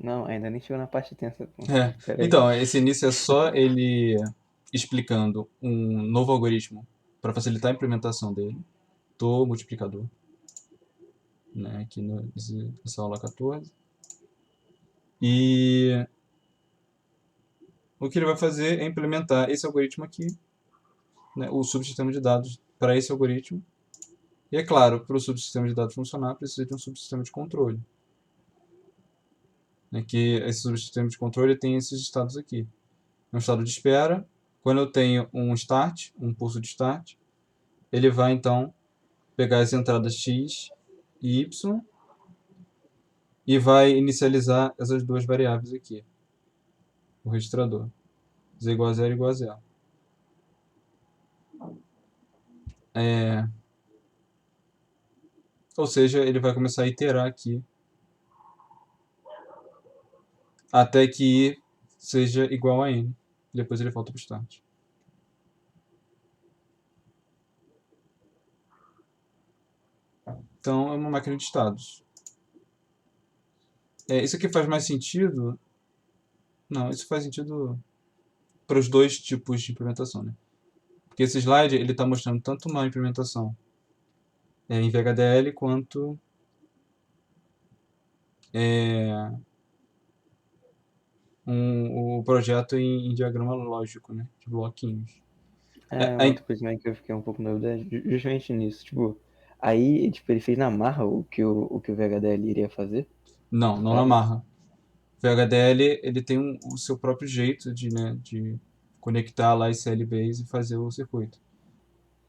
Não, ainda nem chegou na parte tensa. Pô. É. Pera aí. Então, esse início é só ele explicando um novo algoritmo para facilitar a implementação dele, do multiplicador, né, aqui nessa aula 14. E o que ele vai fazer é implementar esse algoritmo aqui, né, o subsistema de dados para esse algoritmo. E é claro, para o subsistema de dados funcionar, precisa de um subsistema de controle. Né, que esse subsistema de controle tem esses estados aqui. Um estado de espera, quando eu tenho um start, um pulso de start, ele vai então pegar as entradas x e y e vai inicializar essas duas variáveis aqui, o registrador. Z igual a zero igual a zero. É, ou seja, ele vai começar a iterar aqui até que I seja igual a N. Depois ele volta para o start. Então é uma máquina de estados. Isso aqui faz mais sentido? Não, isso faz sentido para os dois tipos de implementação, né? Porque esse slide ele está mostrando tanto uma implementação em VHDL quanto é, o projeto em diagrama lógico, né? De bloquinhos. É, É, uma é, outra coisa também que eu fiquei um pouco na dúvida é justamente nisso. Tipo, aí, tipo, ele fez na marra o que o VHDL iria fazer, não, no não na caso. marra. O VHDL ele tem o seu próprio jeito né, de conectar lá esse LBase e fazer o circuito.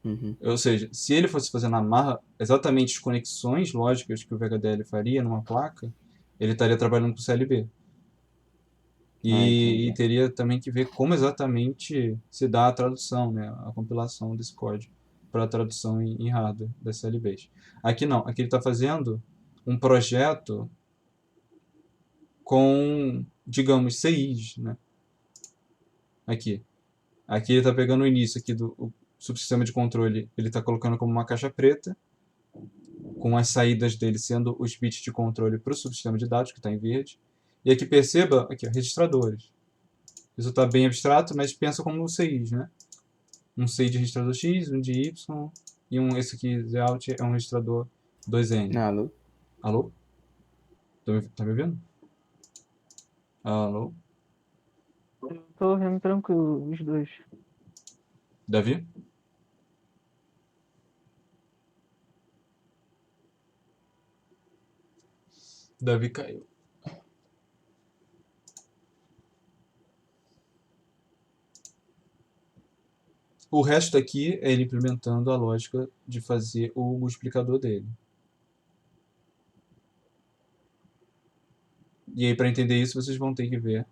Uhum. Ou seja, se ele fosse fazer na marra exatamente as conexões lógicas que o VHDL faria numa placa, ele estaria trabalhando com CLB. Ah, E entendi. teria também que ver como exatamente se dá a tradução, né, a compilação desse código para a tradução em hardware das CLBs. Aqui não, aqui ele está fazendo um projeto com, digamos, CIs, né? Aqui. Aqui ele está pegando o início aqui do subsistema de controle, ele está colocando como uma caixa preta, com as saídas dele sendo os bits de controle para o subsistema de dados, que está em verde. E aqui perceba, aqui, ó, registradores. Isso está bem abstrato, mas pensa como CIs, né? Um CI de registrador X, um de Y, e esse aqui, Zout, é um registrador 2N. Alô? Alô? Tá me ouvindo? Alô? Eu tô ouvindo tranquilo, os dois. Davi? Davi caiu. O resto aqui é ele implementando a lógica de fazer o multiplicador dele. E aí, para entender isso, vocês vão ter que ver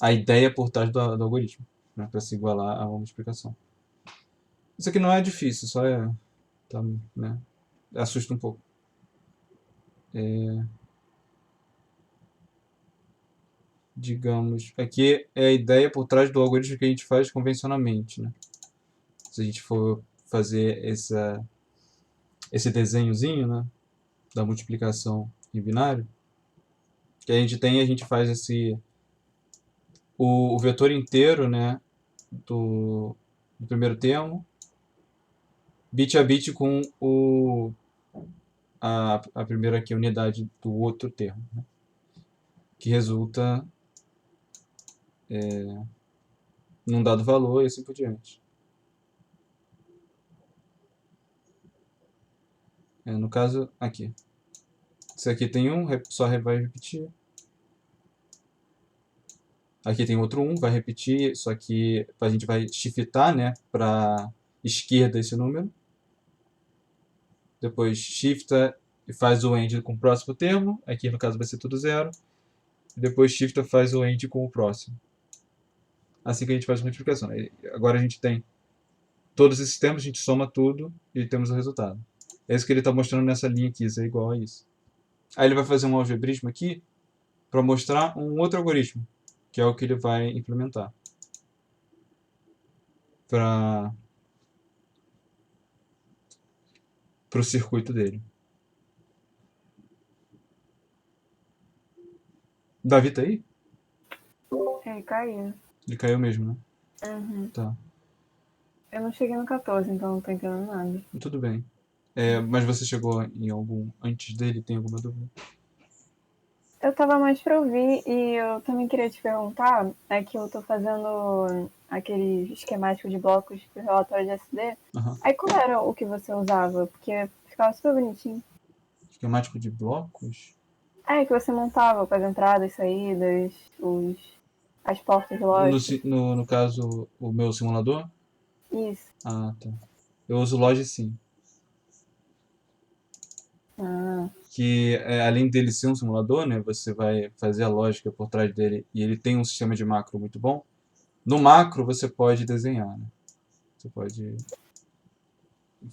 a ideia por trás do algoritmo, né, para se igualar a uma multiplicação. Isso aqui não é difícil, só tá, né, assusta um pouco. Digamos, aqui é a ideia por trás do algoritmo que a gente faz convencionalmente, né? Se a gente for fazer esse desenhozinho, né, da multiplicação em binário, que a gente faz o vetor inteiro, né, do primeiro termo, bit a bit com a primeira aqui, unidade do outro termo, né, que resulta num dado valor e assim por diante. No caso, aqui. Isso aqui tem um, só vai repetir. Aqui tem outro 1, vai repetir, só que a gente vai shiftar, né, para esquerda esse número. Depois shifta e faz o end com o próximo termo. Aqui no caso vai ser tudo zero. Depois shifta faz o end com o próximo. Assim que a gente faz a multiplicação. Agora a gente tem todos esses termos, a gente soma tudo e temos o resultado. É isso que ele está mostrando nessa linha aqui, isso é igual a isso. Aí ele vai fazer um algebrismo aqui para mostrar um outro algoritmo, que é o que ele vai implementar para o circuito dele. Davi tá aí? Ele caiu. Ele caiu mesmo, né? Uhum. Tá, Eu não cheguei no 14, então não tô entendendo nada. tudo bem. Mas você chegou em algum antes dele? Tem alguma dúvida? Eu tava mais pra ouvir e eu também queria te perguntar, é que eu tô fazendo aquele esquemático de blocos pro relatório de SD. Aham. Aí qual era o que você usava? Porque ficava super bonitinho. Esquemático de blocos? Que você montava com as entradas, saídas, as portas, lógico. No caso, o meu simulador? Isso. Ah, tá. Eu uso Logi sim. Ah, Que além dele ser um simulador, né, você vai fazer a lógica por trás dele e ele tem um sistema de macro muito bom. No macro você pode desenhar, né? Você pode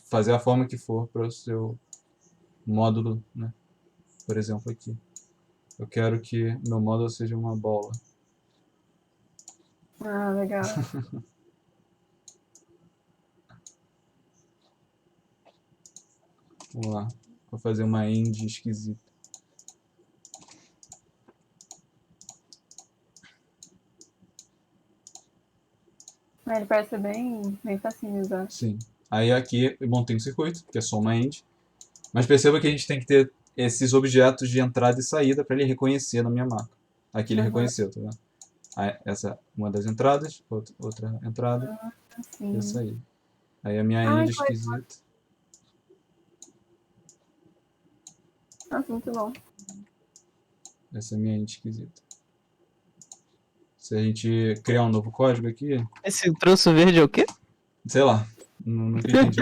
fazer a forma que for para o seu módulo, né? Por exemplo, aqui. Eu quero que meu módulo seja uma bola. legal. Vamos lá. Vou fazer uma end esquisita. Ele parece ser bem facinho de usar. Sim. Aí aqui eu montei um circuito, que é só uma end. Mas perceba que a gente tem que ter esses objetos de entrada e saída para ele reconhecer na minha marca. Aqui ele Uhum. reconheceu, tá vendo? Aí, essa é uma das entradas, outra entrada e a Assim. saída. Aí a minha Ai, end esquisita. Nossa, muito bom. Essa é a minha end esquisita. Se a gente criar um novo código aqui, Esse troço verde é o quê? sei lá, nunca entendi.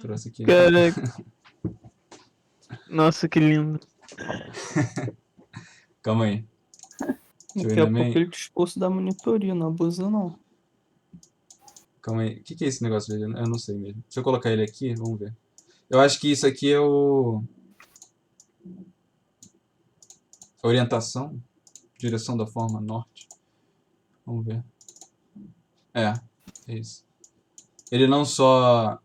Trouxe aqui. Caraca. Nossa, que lindo. Calma aí. Deixa eu ir Daqui a na pouco minha. ele te expulso da monitoria, não abusa não. Calma aí. O que é esse negócio dele? Eu não sei mesmo. Se eu colocar ele aqui, vamos ver. Eu acho que isso aqui é a orientação, direção da forma norte. Vamos ver. É isso. Ele não só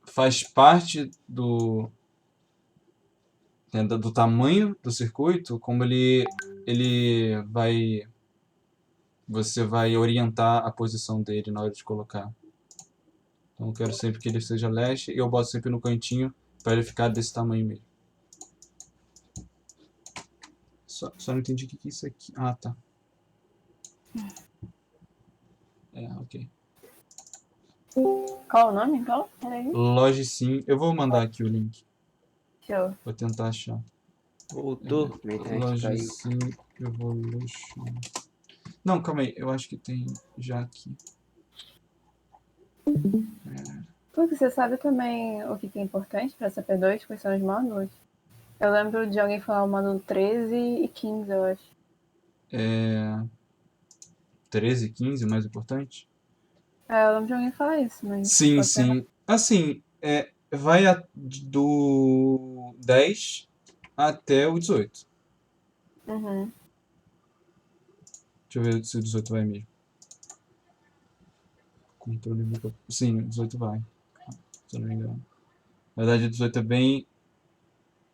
faz parte do tamanho do circuito, como ele vai. Você vai orientar a posição dele na hora de colocar. Então eu quero sempre que ele seja leste e eu boto sempre no cantinho para ele ficar desse tamanho mesmo. Só não entendi o que é isso aqui. Ah, tá. Ok. Qual o nome, então? Peraí. Logicim. Eu vou mandar aqui o link. Show. Vou tentar achar. Voltou. Minha internet caiu. Logicim Evolution. Não, calma aí. Eu acho que tem já aqui. Porque você sabe também o que é importante para essa P2, quais são os módulos? Eu lembro de alguém falar o módulo 13 e 15, eu acho. 13, 15, mais importante? Eu lembro de alguém falar isso, mas Sim, pode ser errado. sim. Assim, vai do 10 até o 18. Uhum. Deixa eu ver se o 18 vai mesmo. Controle micro... Sim, o 18 vai. Se eu não me engano. Na verdade, o 18 é bem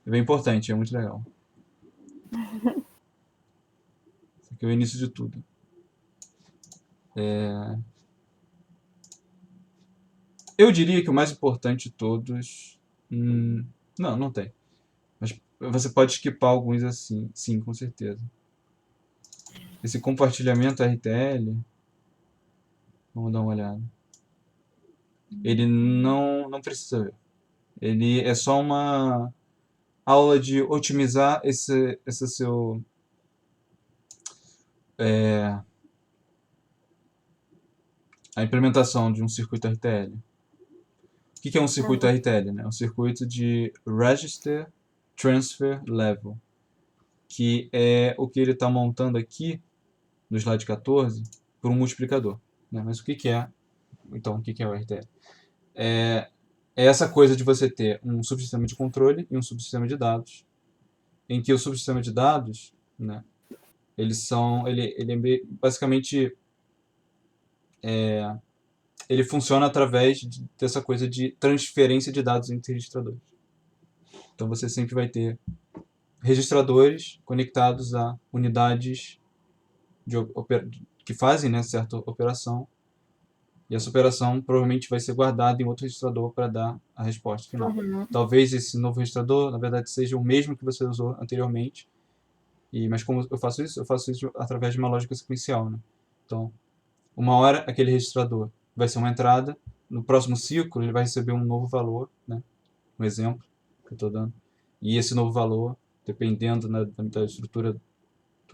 importante, é muito legal. Esse aqui é o início de tudo. Eu diria que o mais importante de todos. Não tem. Mas você pode skipar alguns assim, sim, com certeza. Esse compartilhamento RTL, vamos dar uma olhada. Ele não precisa ver. Ele é só uma aula de otimizar esse seu. A implementação de um circuito RTL. O que é um circuito RTL? Né? É um circuito de Register Transfer Level, que é o que ele está montando aqui no slide 14 por um multiplicador. Né? Mas o que é? Então, o que é o RTL? É essa coisa de você ter um subsistema de controle e um subsistema de dados, em que o subsistema de dados, né, ele é basicamente ele funciona através dessa coisa de transferência de dados entre registradores. Então você sempre vai ter registradores conectados a unidades que fazem, né, certa operação, e essa operação provavelmente vai ser guardada em outro registrador para dar a resposta final. Uhum. Talvez esse novo registrador, na verdade, seja o mesmo que você usou anteriormente, mas como eu faço isso? Eu faço isso através de uma lógica sequencial, né? Então, uma hora aquele registrador vai ser uma entrada, no próximo ciclo ele vai receber um novo valor, né? Um exemplo que eu estou dando. E esse novo valor, dependendo, né, da estrutura do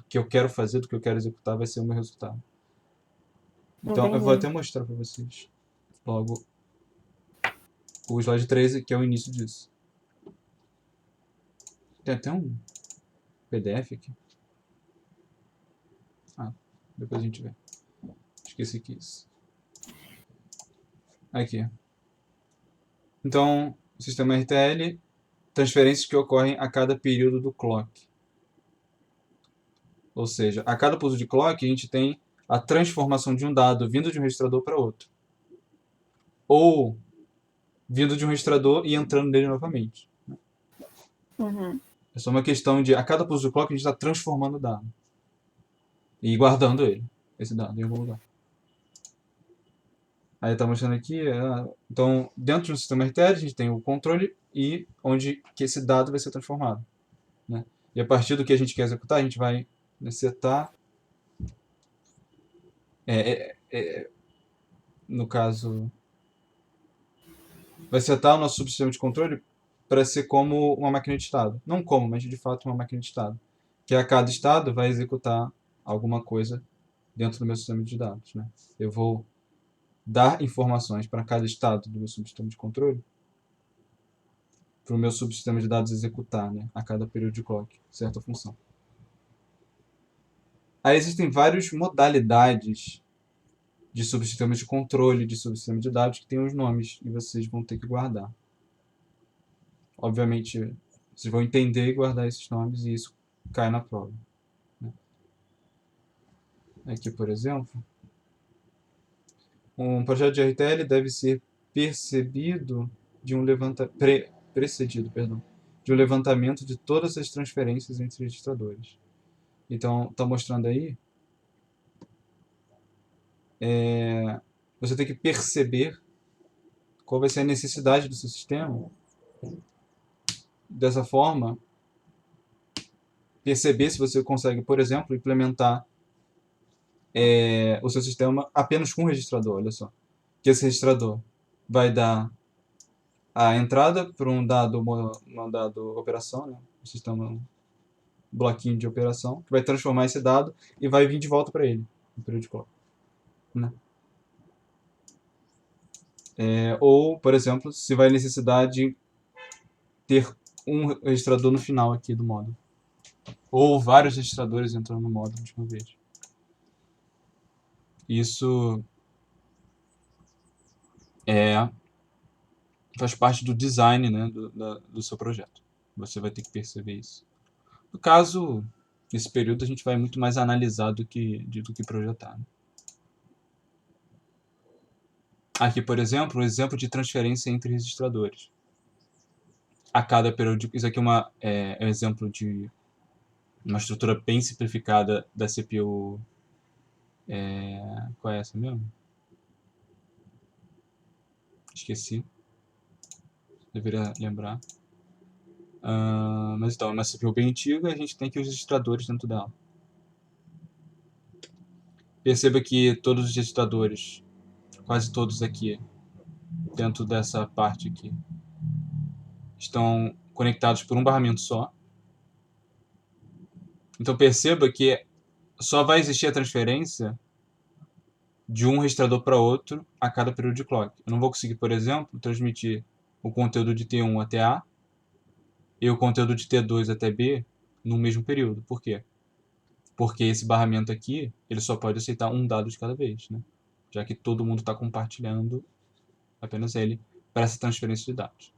que eu quero fazer, do que eu quero executar, vai ser o meu resultado. Então, eu vou Entendi. até mostrar para vocês logo o slide 13, que é o início disso. Tem até um PDF aqui. Ah, depois a gente vê. Esqueci que isso. Aqui. Então, o sistema RTL, transferências que ocorrem a cada período do clock. Ou seja, a cada pulso de clock, a gente tem a transformação de um dado vindo de um registrador para outro. Ou vindo de um registrador e entrando nele novamente. Uhum. É só uma questão de, a cada pulso de clock, a gente está transformando o dado. E guardando ele, esse dado, em algum lugar. Aí está mostrando aqui, então, dentro do sistema RTL, a gente tem o controle e onde que esse dado vai ser transformado, né? E a partir do que a gente quer executar, a gente vai setar, no caso, vai setar o nosso subsistema de controle para ser como uma máquina de estado. Não como, mas de fato uma máquina de estado. Que a cada estado vai executar alguma coisa dentro do meu sistema de dados, né? Eu vou dar informações para cada estado do meu subsistema de controle para o meu subsistema de dados executar, né, a cada período de clock, certa função. Aí existem várias modalidades de subsistemas de controle, de subsistema de dados, que têm os nomes, e vocês vão ter que guardar. Obviamente, vocês vão entender e guardar esses nomes, e isso cai na prova, né? Aqui, por exemplo, um projeto de RTL deve ser precedido de um levantamento de todas as transferências entre registradores. Então, está mostrando aí, você tem que perceber qual vai ser a necessidade do seu sistema. Dessa forma, perceber se você consegue, por exemplo, implementar o seu sistema apenas com um registrador, olha só. Que esse registrador vai dar a entrada para uma dado operação, né? Um sistema bloquinho de operação, que vai transformar esse dado e vai vir de volta para ele, no período de clock, né? Ou, por exemplo, se vai necessitar de ter um registrador no final aqui do módulo. Ou vários registradores entrando no módulo de uma vez. Isso faz parte do design, né, do seu projeto. Você vai ter que perceber isso. No caso, nesse período a gente vai muito mais analisar do que projetar, né? Aqui, por exemplo, um exemplo de transferência entre registradores. A cada período, isso aqui é um exemplo de uma estrutura bem simplificada da CPU. Qual é essa mesmo? Esqueci. Deveria lembrar. Mas então, é uma CPU bem antiga e a gente tem aqui os registradores dentro dela. Perceba que todos os registradores, quase todos aqui, dentro dessa parte aqui, estão conectados por um barramento só. Então perceba que só vai existir a transferência de um registrador para outro a cada período de clock. Eu não vou conseguir, por exemplo, transmitir o conteúdo de T1 até A e o conteúdo de T2 até B no mesmo período. Por quê? Porque esse barramento aqui, ele só pode aceitar um dado de cada vez, né? Já que todo mundo está compartilhando apenas ele para essa transferência de dados.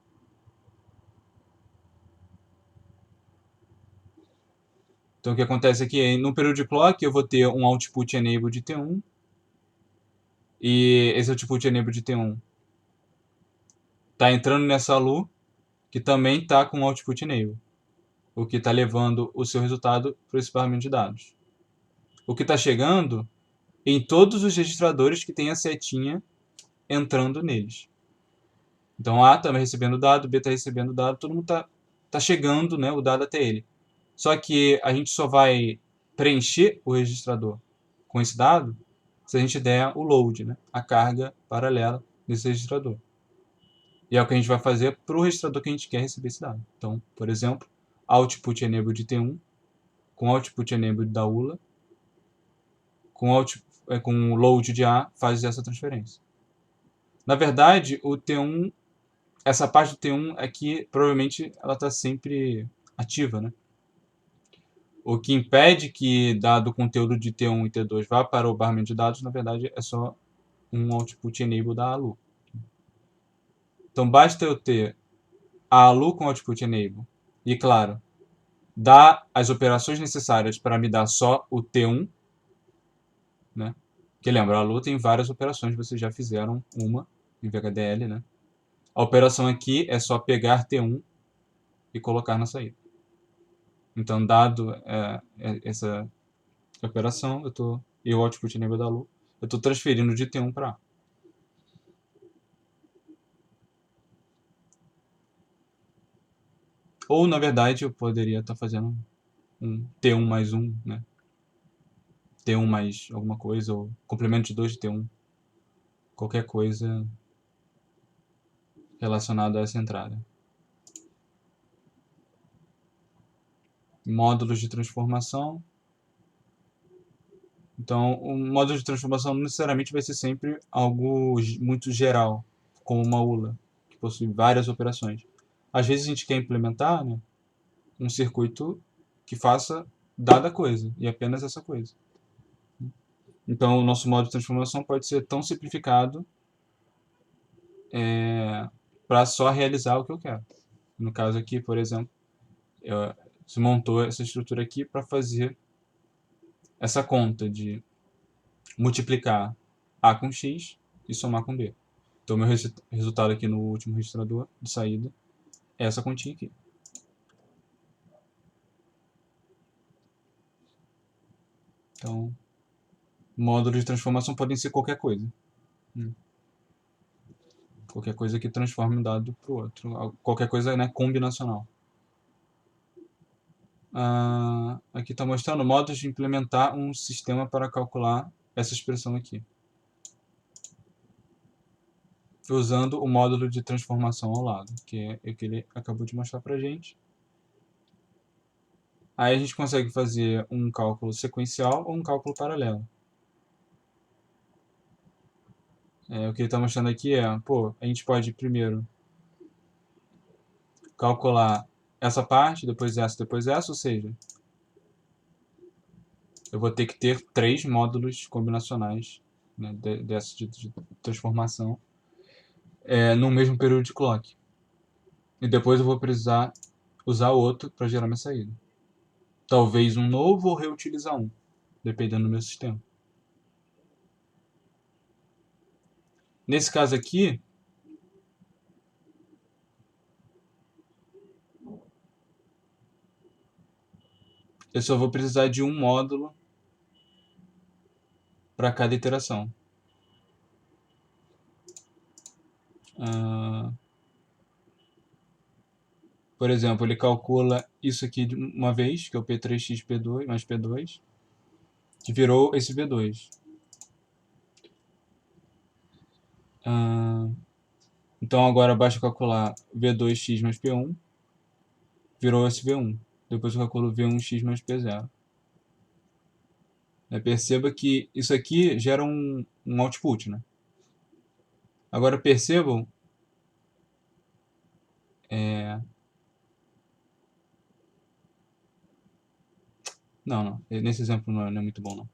Então o que acontece aqui é, no período de clock, eu vou ter um output enable de T1, e esse output enable de T1 está entrando nessa LU, que também está com output enable. o que está levando o seu resultado para esse barramento de dados. O que está chegando em todos os registradores que tem a setinha entrando neles. Então A está recebendo dado, B está recebendo dado, todo mundo tá chegando, né, o dado até ele. Só que a gente só vai preencher o registrador com esse dado se a gente der o load, né, a carga paralela desse registrador. E é o que a gente vai fazer para o registrador que a gente quer receber esse dado. Então, por exemplo, output enable de T1 com output enable da ULA com o load de A faz essa transferência. Na verdade, o T1, essa parte do T1 aqui, provavelmente ela está sempre ativa, né? O que impede que dado o conteúdo de T1 e T2 vá para o barramento de dados, na verdade, é só um output enable da ALU. Então, basta eu ter a ALU com output enable e, claro, dar as operações necessárias para me dar só o T1, né? Porque lembra, a ALU tem várias operações, vocês já fizeram uma em VHDL, né? A operação aqui é só pegar T1 e colocar na saída. Então, dado essa operação, e o output enable da ALU, eu estou transferindo de T1 para A. Ou, na verdade, eu poderia estar fazendo um T1 mais 1, né? T1 mais alguma coisa, ou complemento de 2 de T1. Qualquer coisa relacionada a essa entrada. Módulos de transformação. Então, o módulo de transformação não necessariamente vai ser sempre algo muito geral, como uma ULA, que possui várias operações. Às vezes a gente quer implementar, né, um circuito que faça dada coisa, e apenas essa coisa. Então, o nosso módulo de transformação pode ser tão simplificado para só realizar o que eu quero. No caso aqui, por exemplo, se montou essa estrutura aqui para fazer essa conta de multiplicar A com X e somar com B. Então, meu resultado aqui no último registrador de saída é essa continha aqui. Então, módulos de transformação podem ser qualquer coisa. Qualquer coisa que transforme um dado para o outro. Qualquer coisa, né, combinacional. Aqui está mostrando modos de implementar um sistema para calcular essa expressão aqui, usando o módulo de transformação ao lado, que é o que ele acabou de mostrar para a gente. Aí a gente consegue fazer um cálculo sequencial ou um cálculo paralelo. O que ele está mostrando aqui a gente pode primeiro calcular essa parte, depois essa, ou seja, eu vou ter que ter 3 módulos combinacionais, né, dessa de transformação no mesmo período de clock. E depois eu vou precisar usar outro para gerar minha saída. Talvez um novo ou reutilizar um, dependendo do meu sistema. Nesse caso aqui, eu só vou precisar de um módulo para cada iteração. Por exemplo, ele calcula isso aqui de uma vez, que é o P3x P2 mais P2, que virou esse V2. Então agora basta calcular V2x mais P1, virou esse V1. Depois eu calculo V1x mais P0. Perceba que isso aqui gera um output, né? Agora percebam Não, nesse exemplo não é muito bom não.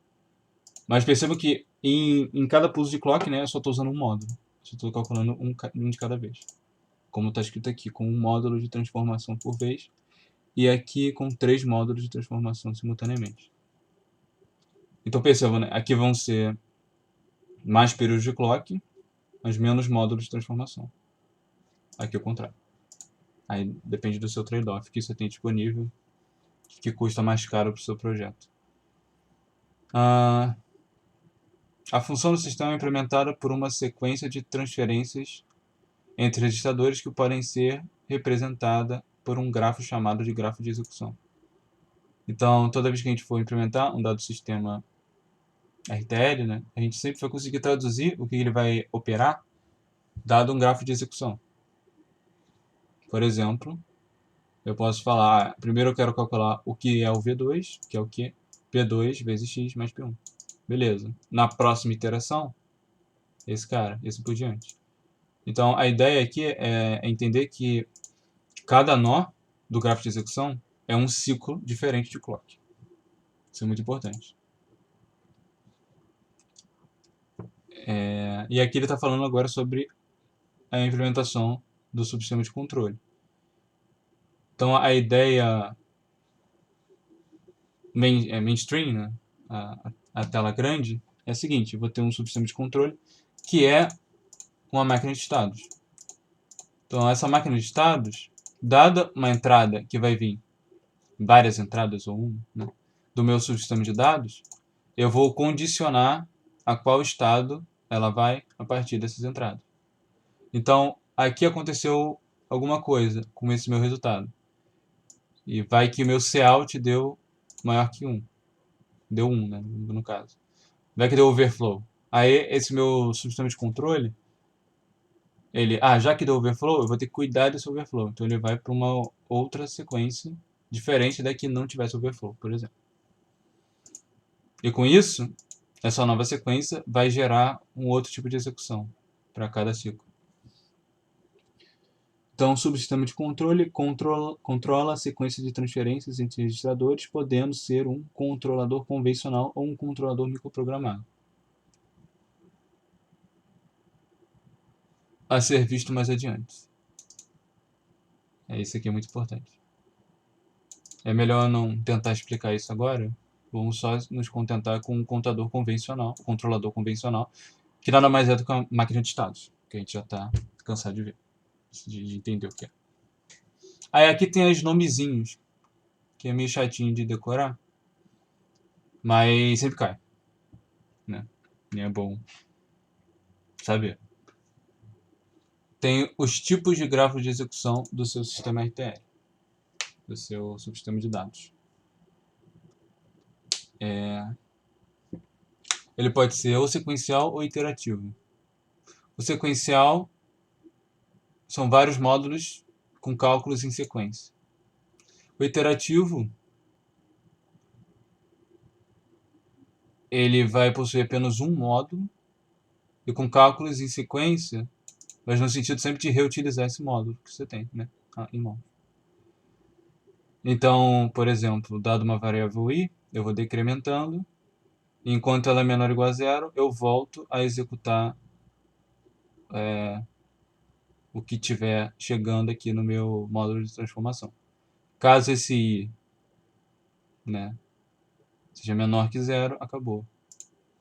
Mas perceba que em cada pulso de clock, né, eu só estou usando um módulo. Só estou calculando um de cada vez. Como está escrito aqui, com um módulo de transformação por vez. E aqui com 3 módulos de transformação simultaneamente. Então percebam, né, aqui vão ser mais períodos de clock, mas menos módulos de transformação. Aqui é o contrário. Aí depende do seu trade-off que você tem disponível que custa mais caro para o seu projeto. A função do sistema é implementada por uma sequência de transferências entre registradores que podem ser representada por um grafo chamado de grafo de execução. Então, toda vez que a gente for implementar um dado sistema RTL, né, a gente sempre vai conseguir traduzir o que ele vai operar dado um grafo de execução. Por exemplo, eu posso falar, primeiro eu quero calcular o que é o V2, que é o que? P2 vezes x mais P1. Beleza. Na próxima iteração, esse cara, esse por diante. Então, a ideia aqui é entender que cada nó do grafo de execução é um ciclo diferente de clock. Isso é muito importante. E aqui ele está falando agora sobre a implementação do subsistema de controle. Então, a ideia mainstream, né? a tela grande, é a seguinte: eu vou ter um subsistema de controle que é uma máquina de estados. Então, essa máquina de estados, dada uma entrada que vai vir, várias entradas ou uma, né, do meu subsistema de dados, eu vou condicionar a qual estado ela vai a partir dessas entradas. Então, aqui aconteceu alguma coisa com esse meu resultado. E vai que o meu cout deu maior que 1. Deu 1, né, no caso. Vai que deu overflow. Aí, esse meu subsistema de controle, já que deu overflow, eu vou ter que cuidar desse overflow. Então, ele vai para uma outra sequência diferente da que não tivesse overflow, por exemplo. E com isso, essa nova sequência vai gerar um outro tipo de execução para cada ciclo. Então, o subsistema de controle controla a sequência de transferências entre registradores, podendo ser um controlador convencional ou um controlador microprogramado. A ser visto mais adiante. Isso aqui é muito importante. É melhor não tentar explicar isso agora. Vamos só nos contentar com um controlador convencional, que nada mais é do que uma máquina de estados, que a gente já está cansado de ver, de entender o que é. Aí aqui tem os nomezinhos, que é meio chatinho de decorar, mas sempre cai, né? E é bom saber. Tem os tipos de grafos de execução do seu sistema RTL, do seu subsistema de dados. Ele pode ser ou sequencial ou iterativo. O sequencial são vários módulos com cálculos em sequência. O iterativo, ele vai possuir apenas um módulo e com cálculos em sequência, mas no sentido sempre de reutilizar esse módulo que você tem, né, em mão. Então, por exemplo, dado uma variável i, eu vou decrementando, e enquanto ela é menor ou igual a zero, eu volto a executar o que tiver chegando aqui no meu módulo de transformação. Caso esse i, né, seja menor que zero, acabou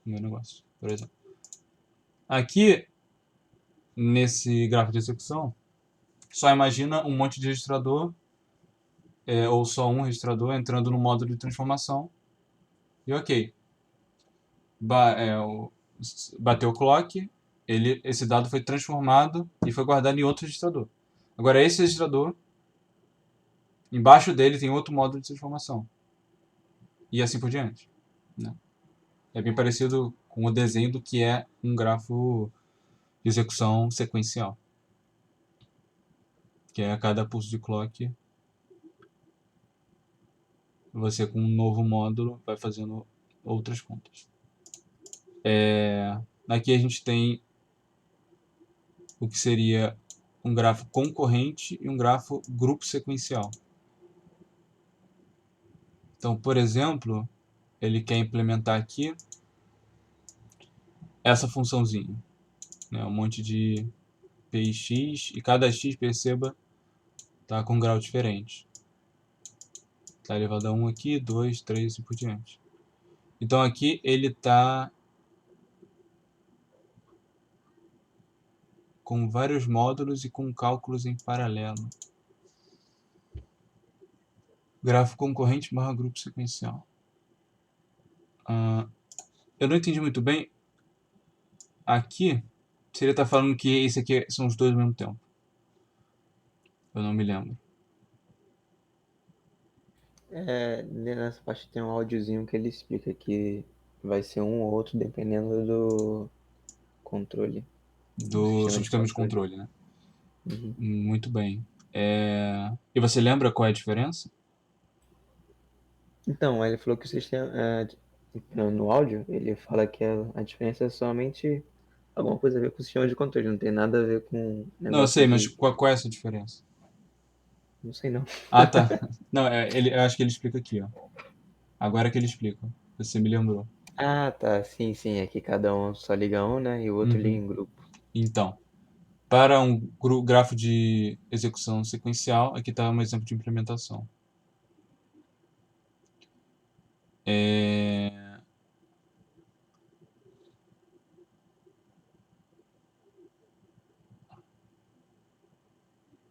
o meu negócio, por exemplo. Aqui, nesse gráfico de execução, só imagina um monte de registrador, ou só um registrador entrando no módulo de transformação, e ok. Bateu o clock, esse dado foi transformado e foi guardado em outro registrador. Agora, esse registrador, embaixo dele tem outro módulo de transformação. E assim por diante, né? É bem parecido com o desenho do que é um grafo de execução sequencial, que é a cada pulso de clock, você com um novo módulo vai fazendo outras contas. Aqui a gente tem o que seria um grafo concorrente e um grafo grupo sequencial. Então, por exemplo, ele quer implementar aqui essa funçãozinha, né? Um monte de px, e cada x, perceba, está com um grau diferente. Está elevado a 1 aqui, 2, 3 e assim por diante. Então aqui ele está com vários módulos e com cálculos em paralelo. Grafo concorrente barra grupo sequencial. Eu não entendi muito bem. Aqui, seria estar falando que esse aqui são os dois ao mesmo tempo. Eu não me lembro. Nessa parte tem um áudiozinho que ele explica que vai ser um ou outro dependendo do controle. Do Sistema subsistema de de controle, né? Uhum. Muito bem. E você lembra qual é a diferença? Então, aí ele falou que o sistema. No áudio, ele fala que a diferença é somente alguma coisa a ver com o sistema de controle, não tem nada a ver com Não, eu negócio sei, mas de. qual é essa diferença? Não sei não. Ah, tá. Não, eu acho que ele explica aqui, ó. Agora que ele explica. Você me lembrou. Ah, tá. Sim, sim. É que cada um só liga um, né? E o outro liga Uhum. em grupo. Então, para um grafo de execução sequencial, aqui está um exemplo de implementação.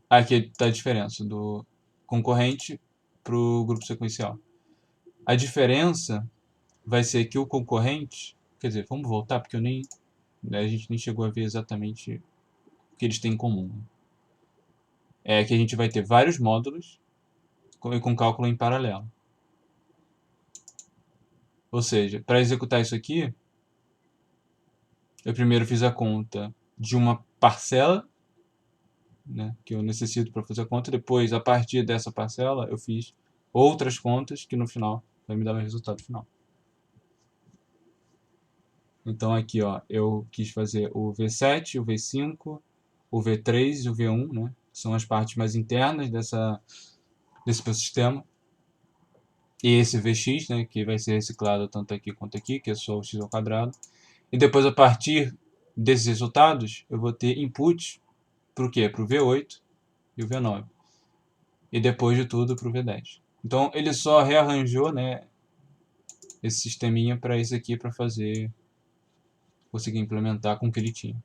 Aqui está a diferença do concorrente para o grupo sequencial. A diferença vai ser que o concorrente, quer dizer, vamos voltar porque a gente nem chegou a ver exatamente o que eles têm em comum. É que a gente vai ter vários módulos com cálculo em paralelo. Ou seja, para executar isso aqui, eu primeiro fiz a conta de uma parcela, né, que eu necessito para fazer a conta. Depois, a partir dessa parcela, eu fiz outras contas que no final vai me dar o resultado final. Então aqui, ó, eu quis fazer o V7, o V5, o V3 e o V1, né? São as partes mais internas desse meu sistema. E esse Vx, né, que vai ser reciclado tanto aqui quanto aqui, que é só o x ao quadrado. E depois, a partir desses resultados, eu vou ter inputs para o quê? Para o V8 e o V9. E depois de tudo para o V10. Então ele só rearranjou, né, esse sisteminha para isso aqui, para conseguir implementar com o que ele tinha.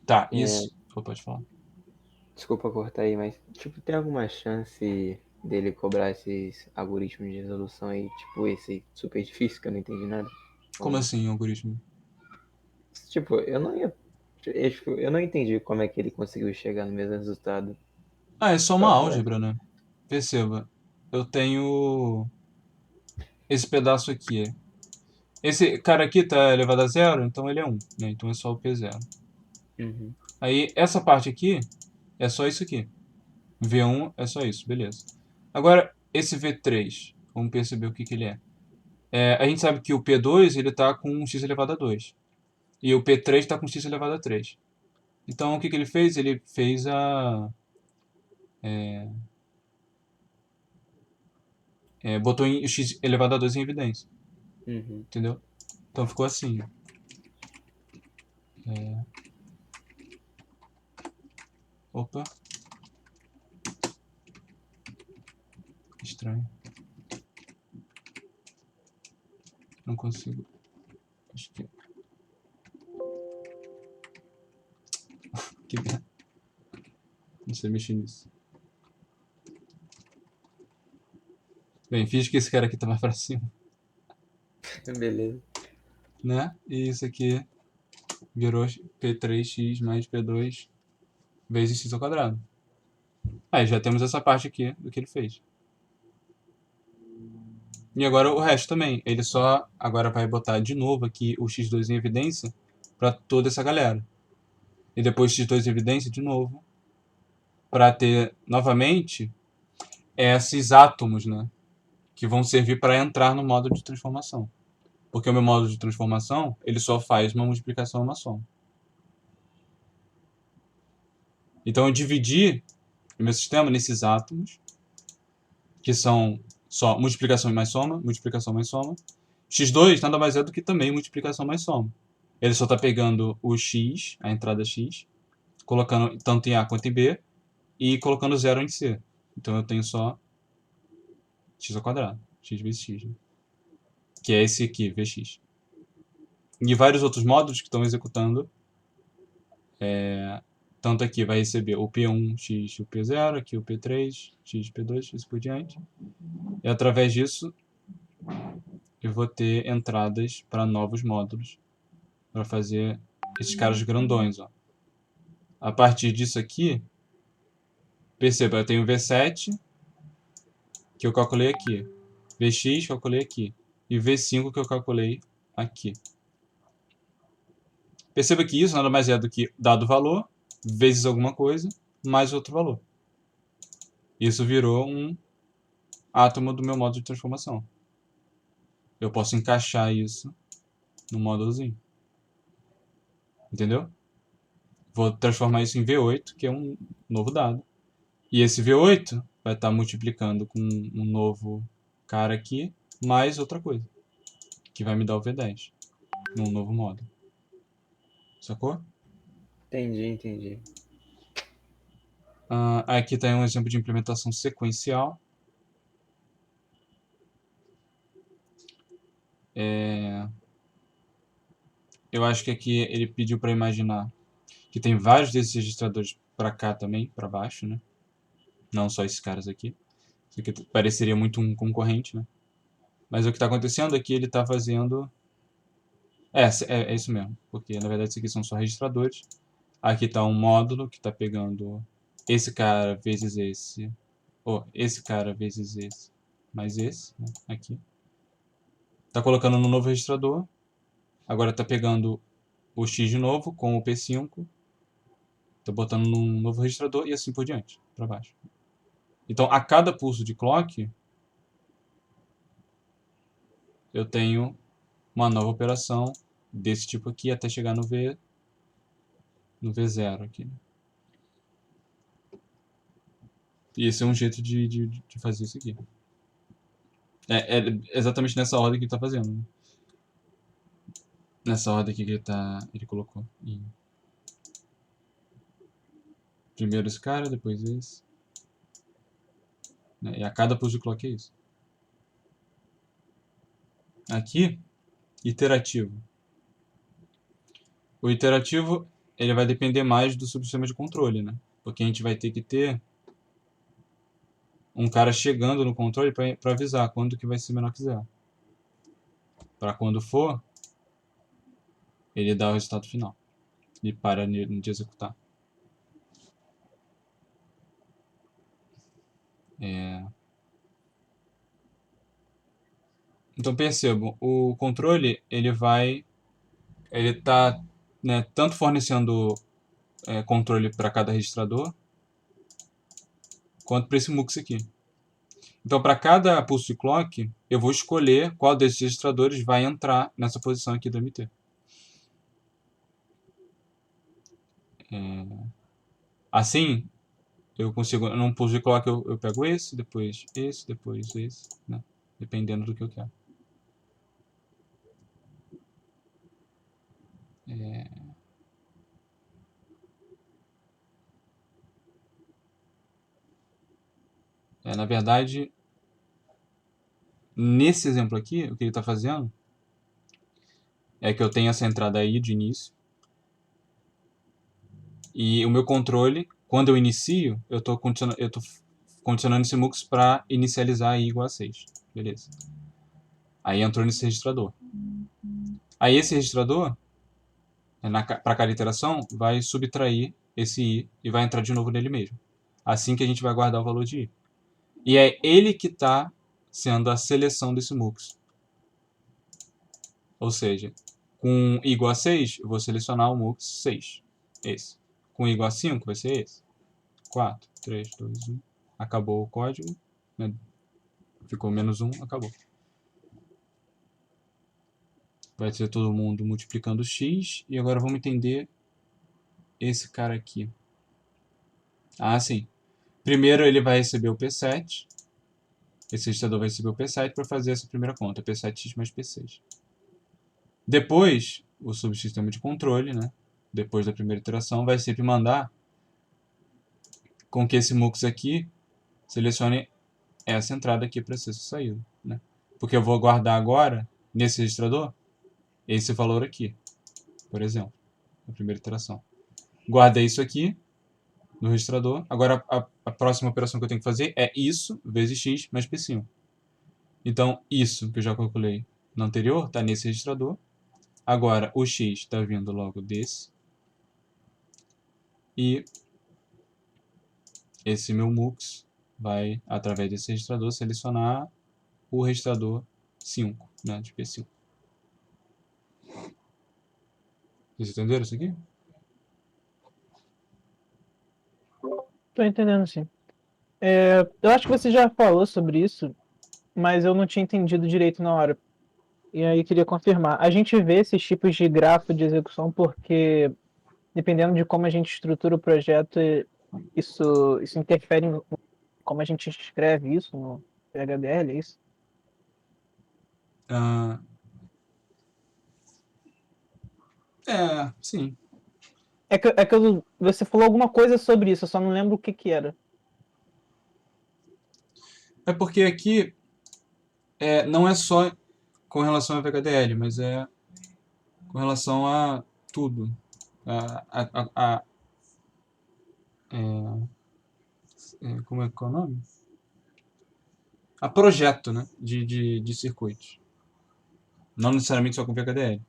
Tá, É, isso. Pode falar. desculpa cortar aí, mas tipo, tem alguma chance dele cobrar esses algoritmos de resolução aí, tipo esse super difícil que eu não entendi nada? Ou Como não? assim, algoritmo? Tipo, eu não ia. Eu não entendi como é que ele conseguiu chegar no mesmo resultado. Ah, é só uma Qual é? álgebra, né? Perceba, eu tenho esse pedaço aqui. Esse cara aqui tá elevado a zero, então ele é 1, né? Então é só o P0. Uhum. Aí essa parte aqui é só isso aqui. V1 é só isso, beleza. Agora, esse V3, vamos perceber o que que ele é. A gente sabe que o P2 ele tá com x elevado a 2. E o P3 está com x elevado a 3. Então o que que ele fez? Ele fez botou x elevado a 2 em evidência. Uhum. Entendeu? Então ficou assim. Opa, estranho. Não consigo. Acho que. Que merda. Não sei mexer nisso. Bem, fiz que esse cara aqui tá mais pra cima, Beleza. né? E isso aqui virou P3x mais P2 vezes x ao quadrado. Aí já temos essa parte aqui do que ele fez. E agora o resto também. Ele só agora vai botar de novo aqui o x2 em evidência para toda essa galera. E depois x2 em evidência de novo para ter novamente esses átomos, né? Que vão servir para entrar no módulo de transformação. Porque o meu módulo de transformação ele só faz uma multiplicação e uma soma. Então eu dividi o meu sistema nesses átomos, que são só multiplicação e mais soma, multiplicação mais soma. X2 nada mais é do que também multiplicação mais soma. Ele só está pegando o x, a entrada x, colocando tanto em A quanto em B, e colocando zero em C. Então eu tenho só x ao quadrado, x vezes x, né? Que é esse aqui, Vx. E vários outros módulos que estão executando Tanto aqui vai receber o P1, X e o P0, aqui o P3, X, P2, assim por diante. E através disso, eu vou ter entradas para novos módulos, para fazer esses caras grandões, ó. A partir disso aqui, perceba, eu tenho V7, que eu calculei aqui. Vx, calculei aqui. E V5, que eu calculei aqui. Perceba que isso nada mais é do que dado valor, vezes alguma coisa, mais outro valor. Isso virou um átomo do meu módulo de transformação. Eu posso encaixar isso no módulozinho. Entendeu? Vou transformar isso em V8, que é um novo dado. E esse V8 vai estar multiplicando com um novo cara aqui, mais outra coisa, que vai me dar o V10, num novo módulo. Sacou? Entendi. Aqui está um exemplo de implementação sequencial. Eu acho que aqui ele pediu para imaginar que tem vários desses registradores para cá também, para baixo, né? Não só esses caras aqui. Isso aqui pareceria muito um concorrente, né? Mas o que está acontecendo aqui, ele está fazendo... É isso mesmo, porque na verdade isso aqui são só registradores. Aqui está um módulo que está pegando esse cara vezes esse, ou esse cara vezes esse, mais esse, né? Aqui. Está colocando no novo registrador. Agora está pegando o X de novo com o P5. Está botando num novo registrador e assim por diante, para baixo. Então, a cada pulso de clock, eu tenho uma nova operação desse tipo aqui até chegar no V0 aqui. Né? E esse é um jeito de fazer isso aqui. É exatamente nessa ordem que ele está fazendo. Né? Nessa ordem aqui que ele colocou. Primeiro esse cara, depois esse. Né? E a cada pulse de clock é isso. Aqui, iterativo. O iterativo ele vai depender mais do subsistema de controle, né? Porque a gente vai ter que ter um cara chegando no controle para avisar quando que vai ser menor que zero. Para quando for, ele dá o resultado final. E para de executar. Então percebam, o controle ele está, né, tanto fornecendo controle para cada registrador, quanto para esse MUX aqui. Então, para cada pulso de clock, eu vou escolher qual desses registradores vai entrar nessa posição aqui do MT. Assim, eu consigo, num pulso de clock eu pego esse, depois esse, né? Dependendo do que eu quero. Na verdade, nesse exemplo aqui, o que ele está fazendo é que eu tenho essa entrada aí de início. E o meu controle, quando eu inicio, eu estou condicionando esse MUX para inicializar i igual a 6. Beleza. Aí entrou nesse registrador. Aí esse registrador, para cada iteração, vai subtrair esse i e vai entrar de novo nele mesmo. Assim que a gente vai guardar o valor de i. E é ele que está sendo a seleção desse MUX. Ou seja, com i igual a 6, eu vou selecionar o MUX 6. Esse. Com i igual a 5, vai ser esse. 4, 3, 2, 1. Acabou o código. Né? Ficou menos 1, acabou. Vai ser todo mundo multiplicando x. E agora vamos entender esse cara aqui. Sim. Primeiro ele vai receber o P7. Esse registrador vai receber o P7 para fazer essa primeira conta. P7x mais P6. Depois, o subsistema de controle, né? Depois da primeira iteração, vai sempre mandar com que esse MUX aqui selecione essa entrada aqui para ser essa saída. Né? Porque eu vou guardar agora, nesse registrador, esse valor aqui, por exemplo, na primeira iteração. Guardei isso aqui, no registrador. Agora a próxima operação que eu tenho que fazer é isso vezes x mais P5. Então, isso que eu já calculei no anterior está nesse registrador. Agora, o x está vindo logo desse. E esse meu MUX vai, através desse registrador, selecionar o registrador 5, né, de P5. Vocês entenderam isso aqui? Tô entendendo, sim. Eu acho que você já falou sobre isso, mas eu não tinha entendido direito na hora. E aí queria confirmar. A gente vê esses tipos de grafo de execução porque, dependendo de como a gente estrutura o projeto, isso interfere em como a gente escreve isso no PHDL, é isso? Ah, sim. Você falou alguma coisa sobre isso, eu só não lembro o que que era. É porque aqui não é só com relação ao VHDL, mas é com relação a tudo. Como é que é o nome? A projeto, né, de circuitos. Não necessariamente só com VHDL.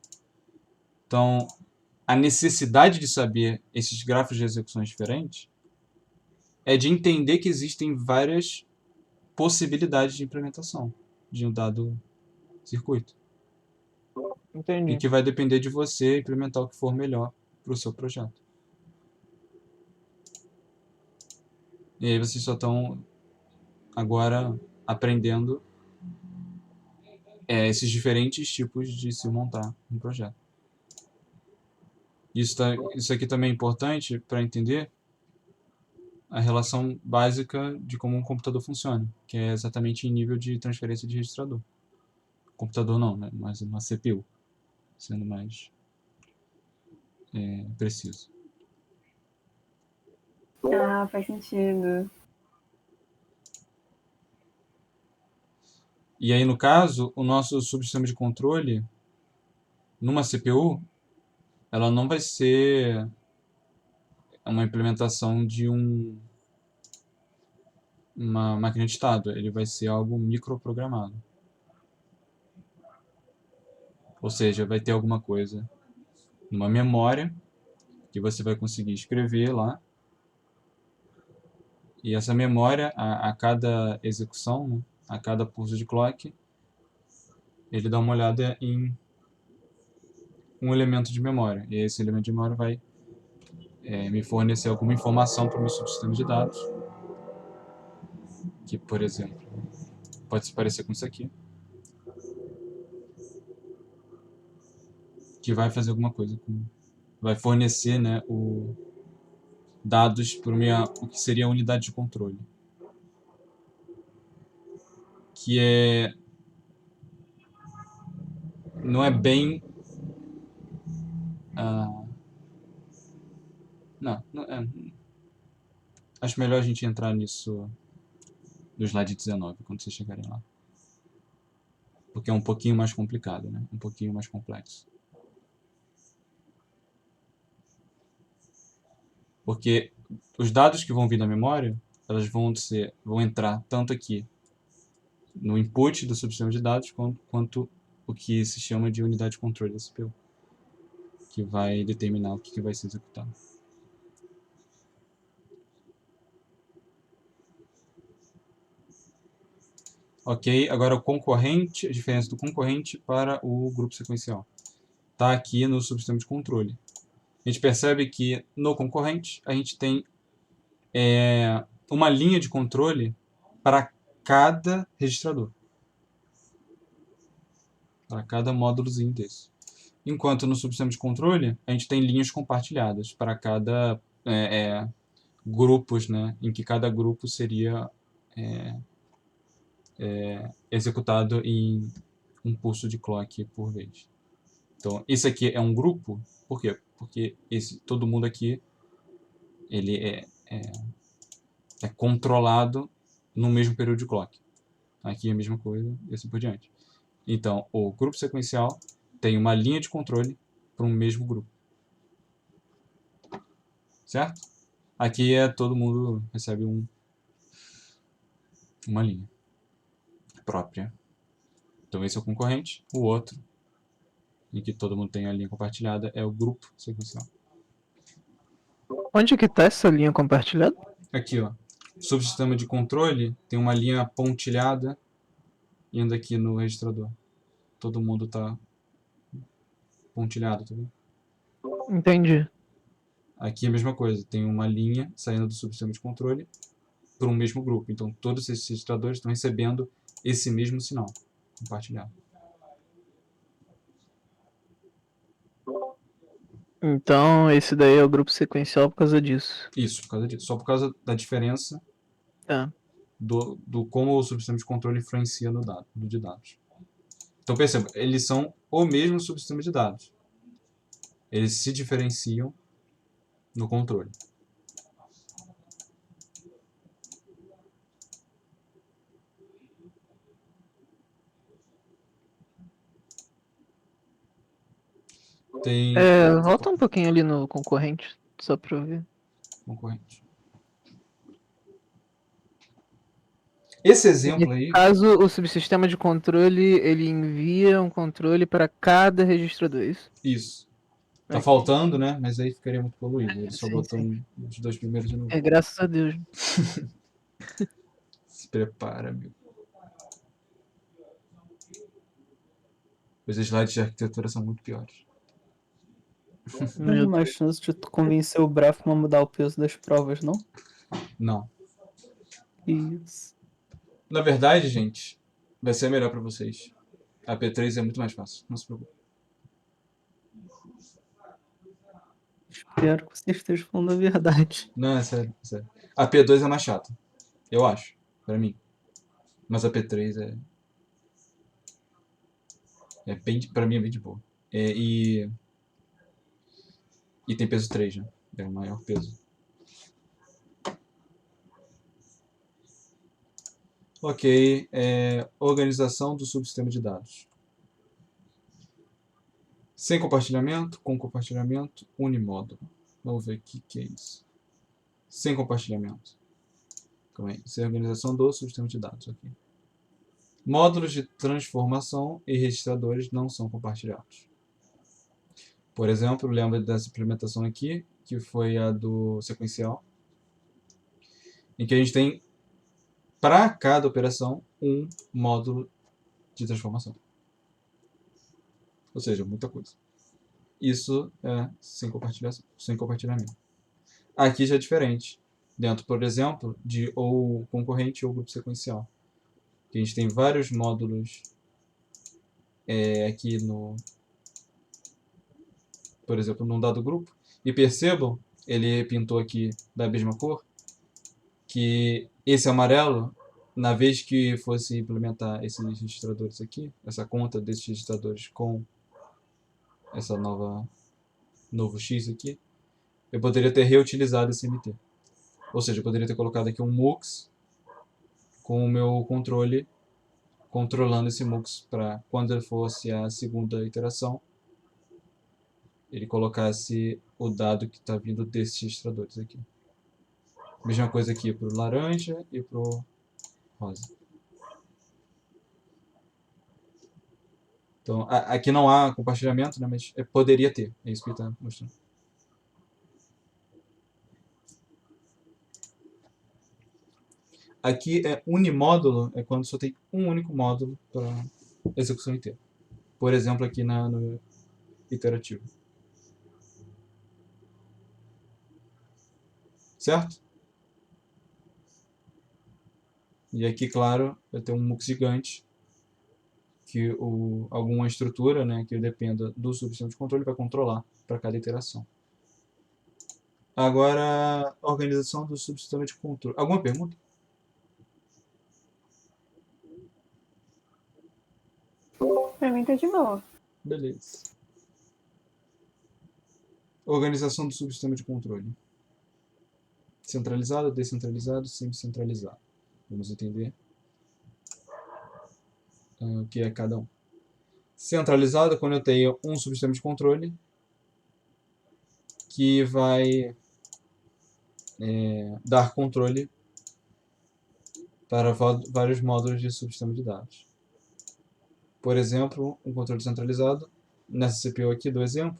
Então, a necessidade de saber esses grafos de execuções diferentes é de entender que existem várias possibilidades de implementação de um dado circuito. E Entendi. que vai depender de você implementar o que for melhor para o seu projeto. E aí vocês só estão agora aprendendo esses diferentes tipos de se montar um projeto. Isso aqui também é importante para entender a relação básica de como um computador funciona, que é exatamente em nível de transferência de registrador. Computador não, né? Mas uma CPU, sendo mais preciso. Ah, faz sentido. E aí, no caso, o nosso subsistema de controle, numa CPU, ela não vai ser uma implementação de uma máquina de estado, ele vai ser algo microprogramado. Ou seja, vai ter alguma coisa numa memória que você vai conseguir escrever lá. E essa memória, a cada execução, né, a cada pulso de clock, ele dá uma olhada em um elemento de memória. E esse elemento de memória vai me fornecer alguma informação para o meu subsistema de dados. Que, por exemplo, pode se parecer com isso aqui. Que vai fazer alguma coisa com... Vai fornecer, né, dados para o que seria a unidade de controle. Que não é bem... não é... Acho melhor a gente entrar nisso no slide 19, quando vocês chegarem lá. Porque é um pouquinho mais complicado, né? Um pouquinho mais complexo. Porque os dados que vão vir da memória, elas vão entrar tanto aqui no input do subsistema de dados, quanto o que se chama de unidade de controle da CPU, que vai determinar o que vai ser executado. Ok, agora o concorrente, a diferença do concorrente para o grupo sequencial. Está aqui no subsistema de controle. A gente percebe que no concorrente a gente tem uma linha de controle para cada registrador. Para cada módulozinho desse. Enquanto no subsistema de controle a gente tem linhas compartilhadas para cada grupos, né, em que cada grupo seria executado em um pulso de clock por vez. Então, esse aqui é um grupo, por quê? Porque todo mundo aqui ele é controlado no mesmo período de clock. Aqui é a mesma coisa e assim por diante. Então, o grupo sequencial tem uma linha de controle para um mesmo grupo. Certo? Aqui todo mundo recebe uma linha própria. Então esse é o concorrente. O outro, em que todo mundo tem a linha compartilhada, é o grupo sequencial. Onde que tá essa linha compartilhada? Aqui, ó. Subsistema de controle tem uma linha pontilhada indo aqui no registrador. Todo mundo tá pontilhado, tá vendo? Entendi. Aqui é a mesma coisa, tem uma linha saindo do subsistema de controle para um mesmo grupo. Então todos esses registradores estão recebendo esse mesmo sinal compartilhado. Então, esse daí é o grupo sequencial por causa disso. Isso, por causa disso. Só por causa da diferença Tá. do como o subsistema de controle influencia no de dados. Então perceba, eles são o mesmo subsistema de dados. Eles se diferenciam no controle. Tem Volta um pouquinho ali no concorrente, só pra eu ver. concorrente. Esse exemplo Nesse aí, caso, o subsistema de controle, ele envia um controle para cada registrador, isso? isso. Tá Ok. faltando, né? Mas aí ficaria muito poluído. Ele só Sim, botou sim. os dois primeiros de novo. Graças a Deus. Se prepara, amigo. Os slides de arquitetura são muito piores. Não tem mais chance de tu convencer o Brafman a mudar o peso das provas, não? Não. Isso. Na verdade, gente, vai ser melhor pra vocês. A P3 é muito mais fácil. Não se preocupe. Espero que você esteja falando a verdade. Não, é sério, é sério. A P2 é mais chata. Eu acho. Pra mim. Mas a P3 é bem, pra mim é bem de boa. E tem peso 3, né? É o maior peso. Ok, organização do subsistema de dados. Sem compartilhamento, com compartilhamento, unimódulo. Vamos ver o que é isso. Sem compartilhamento. Calma aí. Sem organização do subsistema de dados. Okay. Módulos de transformação e registradores não são compartilhados. Por exemplo, lembra dessa implementação aqui, que foi a do sequencial, em que a gente tem, para cada operação, um módulo de transformação. Ou seja, muita coisa. Isso é sem compartilhamento. Aqui já é diferente. Dentro, por exemplo, de ou concorrente ou grupo sequencial. A gente tem vários módulos aqui no... Por exemplo, num dado grupo. E percebam, ele pintou aqui da mesma cor, que esse amarelo, na vez que fosse implementar esses registradores aqui, essa conta desses registradores com essa novo X aqui, eu poderia ter reutilizado esse MT. Ou seja, eu poderia ter colocado aqui um MUX com o meu controle, controlando esse MUX para quando ele fosse a segunda iteração, ele colocasse o dado que está vindo desses registradores aqui. Mesma coisa aqui para o laranja e para o rosa. Então, aqui não há compartilhamento, né, mas poderia ter. É isso que ele está mostrando. Aqui é unimódulo, é quando só tem um único módulo para execução inteira. Por exemplo, aqui no iterativo. Certo? E aqui, claro, vai ter um MUX gigante, que alguma estrutura, né, que dependa do subsistema de controle, vai controlar para cada iteração. Agora, a organização do subsistema de controle. Alguma pergunta? Pra mim tá de boa. Beleza. Organização do subsistema de controle. Centralizado, descentralizado, semi-centralizado. Vamos entender o que é cada um. Centralizado é quando eu tenho um subsistema de controle que vai dar controle para vários módulos de subsistema de dados. Por exemplo, um controle centralizado, nessa CPU aqui do exemplo,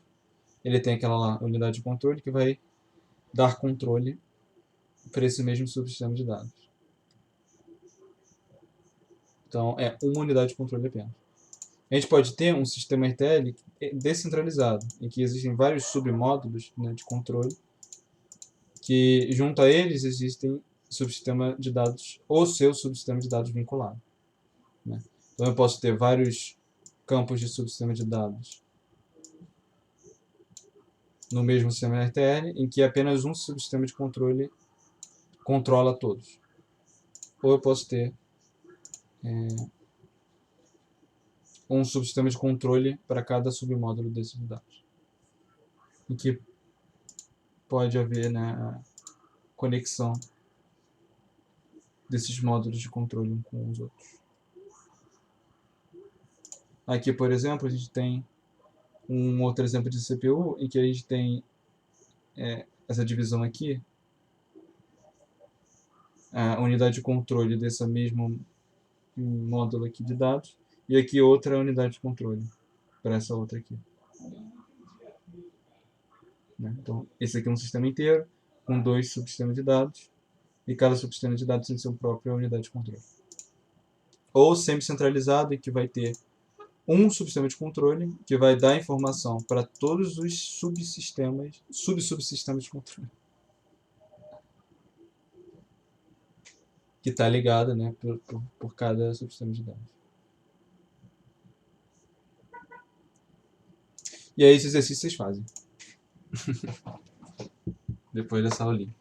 ele tem aquela lá, unidade de controle, que vai dar controle para esse mesmo subsistema de dados. Então, é uma unidade de controle apenas. A gente pode ter um sistema RTL descentralizado, em que existem vários submódulos, né, de controle, que junto a eles existem subsistema de dados, ou seu subsistema de dados vinculado, né? Então eu posso ter vários campos de subsistema de dados no mesmo sistema RTL, em que apenas um subsistema de controle controla todos. Ou eu posso ter um subsistema de controle para cada submódulo desses dados, em que pode haver, né, a conexão desses módulos de controle um com os outros. Aqui, por exemplo, a gente tem um outro exemplo de CPU em que a gente tem essa divisão aqui, a unidade de controle desse mesmo módulo aqui de dados, e aqui outra unidade de controle para essa outra aqui. Né? Então, esse aqui é um sistema inteiro, com 2 subsistemas de dados, e cada subsistema de dados tem sua própria unidade de controle. Ou semi-centralizado, em que vai ter um subsistema de controle, que vai dar informação para todos os subsistemas, subsubsistemas de controle, que está ligado, né, por cada subsistema de dados. E aí esse exercício vocês fazem. Depois dessa aulinha.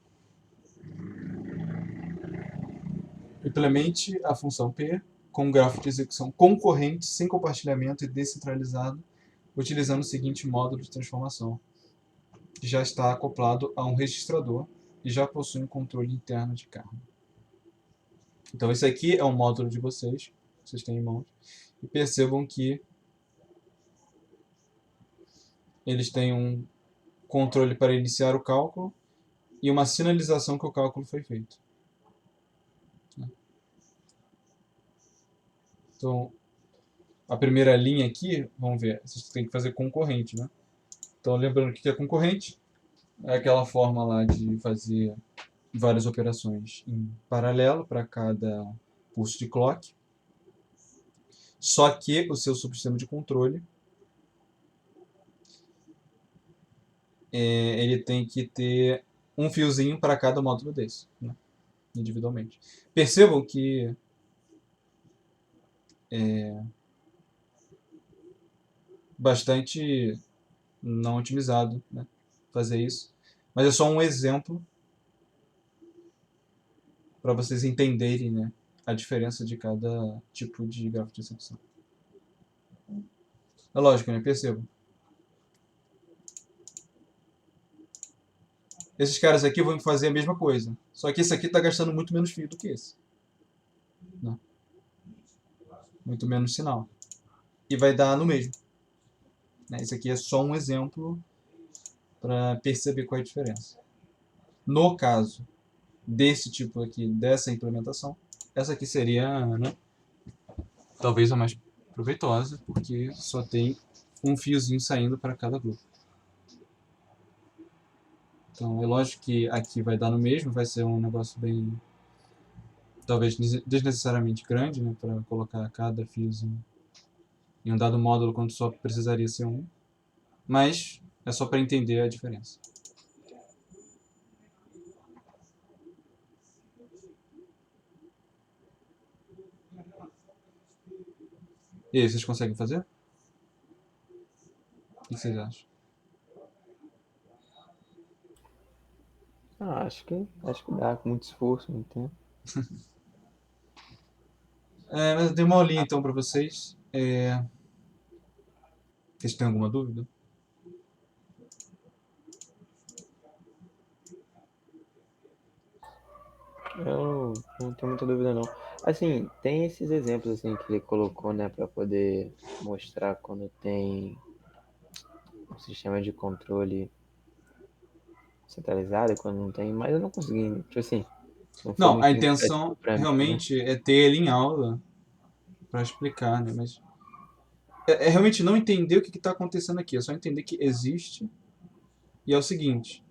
Implemente a função P com um grafo de execução concorrente, sem compartilhamento e descentralizado, utilizando o seguinte módulo de transformação, que já está acoplado a um registrador e já possui um controle interno de carga. Então esse aqui é um módulo de vocês têm em mãos, e percebam que eles têm um controle para iniciar o cálculo e uma sinalização que o cálculo foi feito. Então, a primeira linha aqui, vamos ver, vocês têm que fazer concorrente, né? Então, lembrando que é concorrente, é aquela forma lá de fazer várias operações em paralelo para cada pulso de clock. Só que o seu subsistema de controle ele tem que ter um fiozinho para cada módulo desse, né? Individualmente. Percebam que bastante não otimizado, né, fazer isso, mas é só um exemplo para vocês entenderem, né, a diferença de cada tipo de grafo de execução. É lógico, né? Percebam. Esses caras aqui vão fazer a mesma coisa, só que esse aqui está gastando muito menos fio do que esse, né? Muito menos sinal, e vai dar no mesmo. Esse aqui é só um exemplo para perceber qual é a diferença. No caso desse tipo aqui, dessa implementação, essa aqui seria, né, talvez a mais proveitosa, porque só tem um fiozinho saindo para cada grupo. Então é lógico que aqui vai dar no mesmo, vai ser um negócio bem, talvez desnecessariamente grande, né, para colocar cada fiozinho em um dado módulo quando só precisaria ser um, mas é só para entender a diferença. E aí, vocês conseguem fazer? O que vocês acham? Acho que dá, com muito esforço, muito tempo. Mas eu dei uma aulinha então para vocês. Vocês têm alguma dúvida? Eu não tenho muita dúvida não. Assim, tem esses exemplos assim que ele colocou, né, para poder mostrar quando tem um sistema de controle centralizado e quando não tem, mas eu não consegui, tipo assim, não foi Não, a muito intenção interativo pra mim, né? realmente é ter ele em aula para explicar, né? Mas é realmente não entender o que está acontecendo aqui, é só entender que existe e é o seguinte,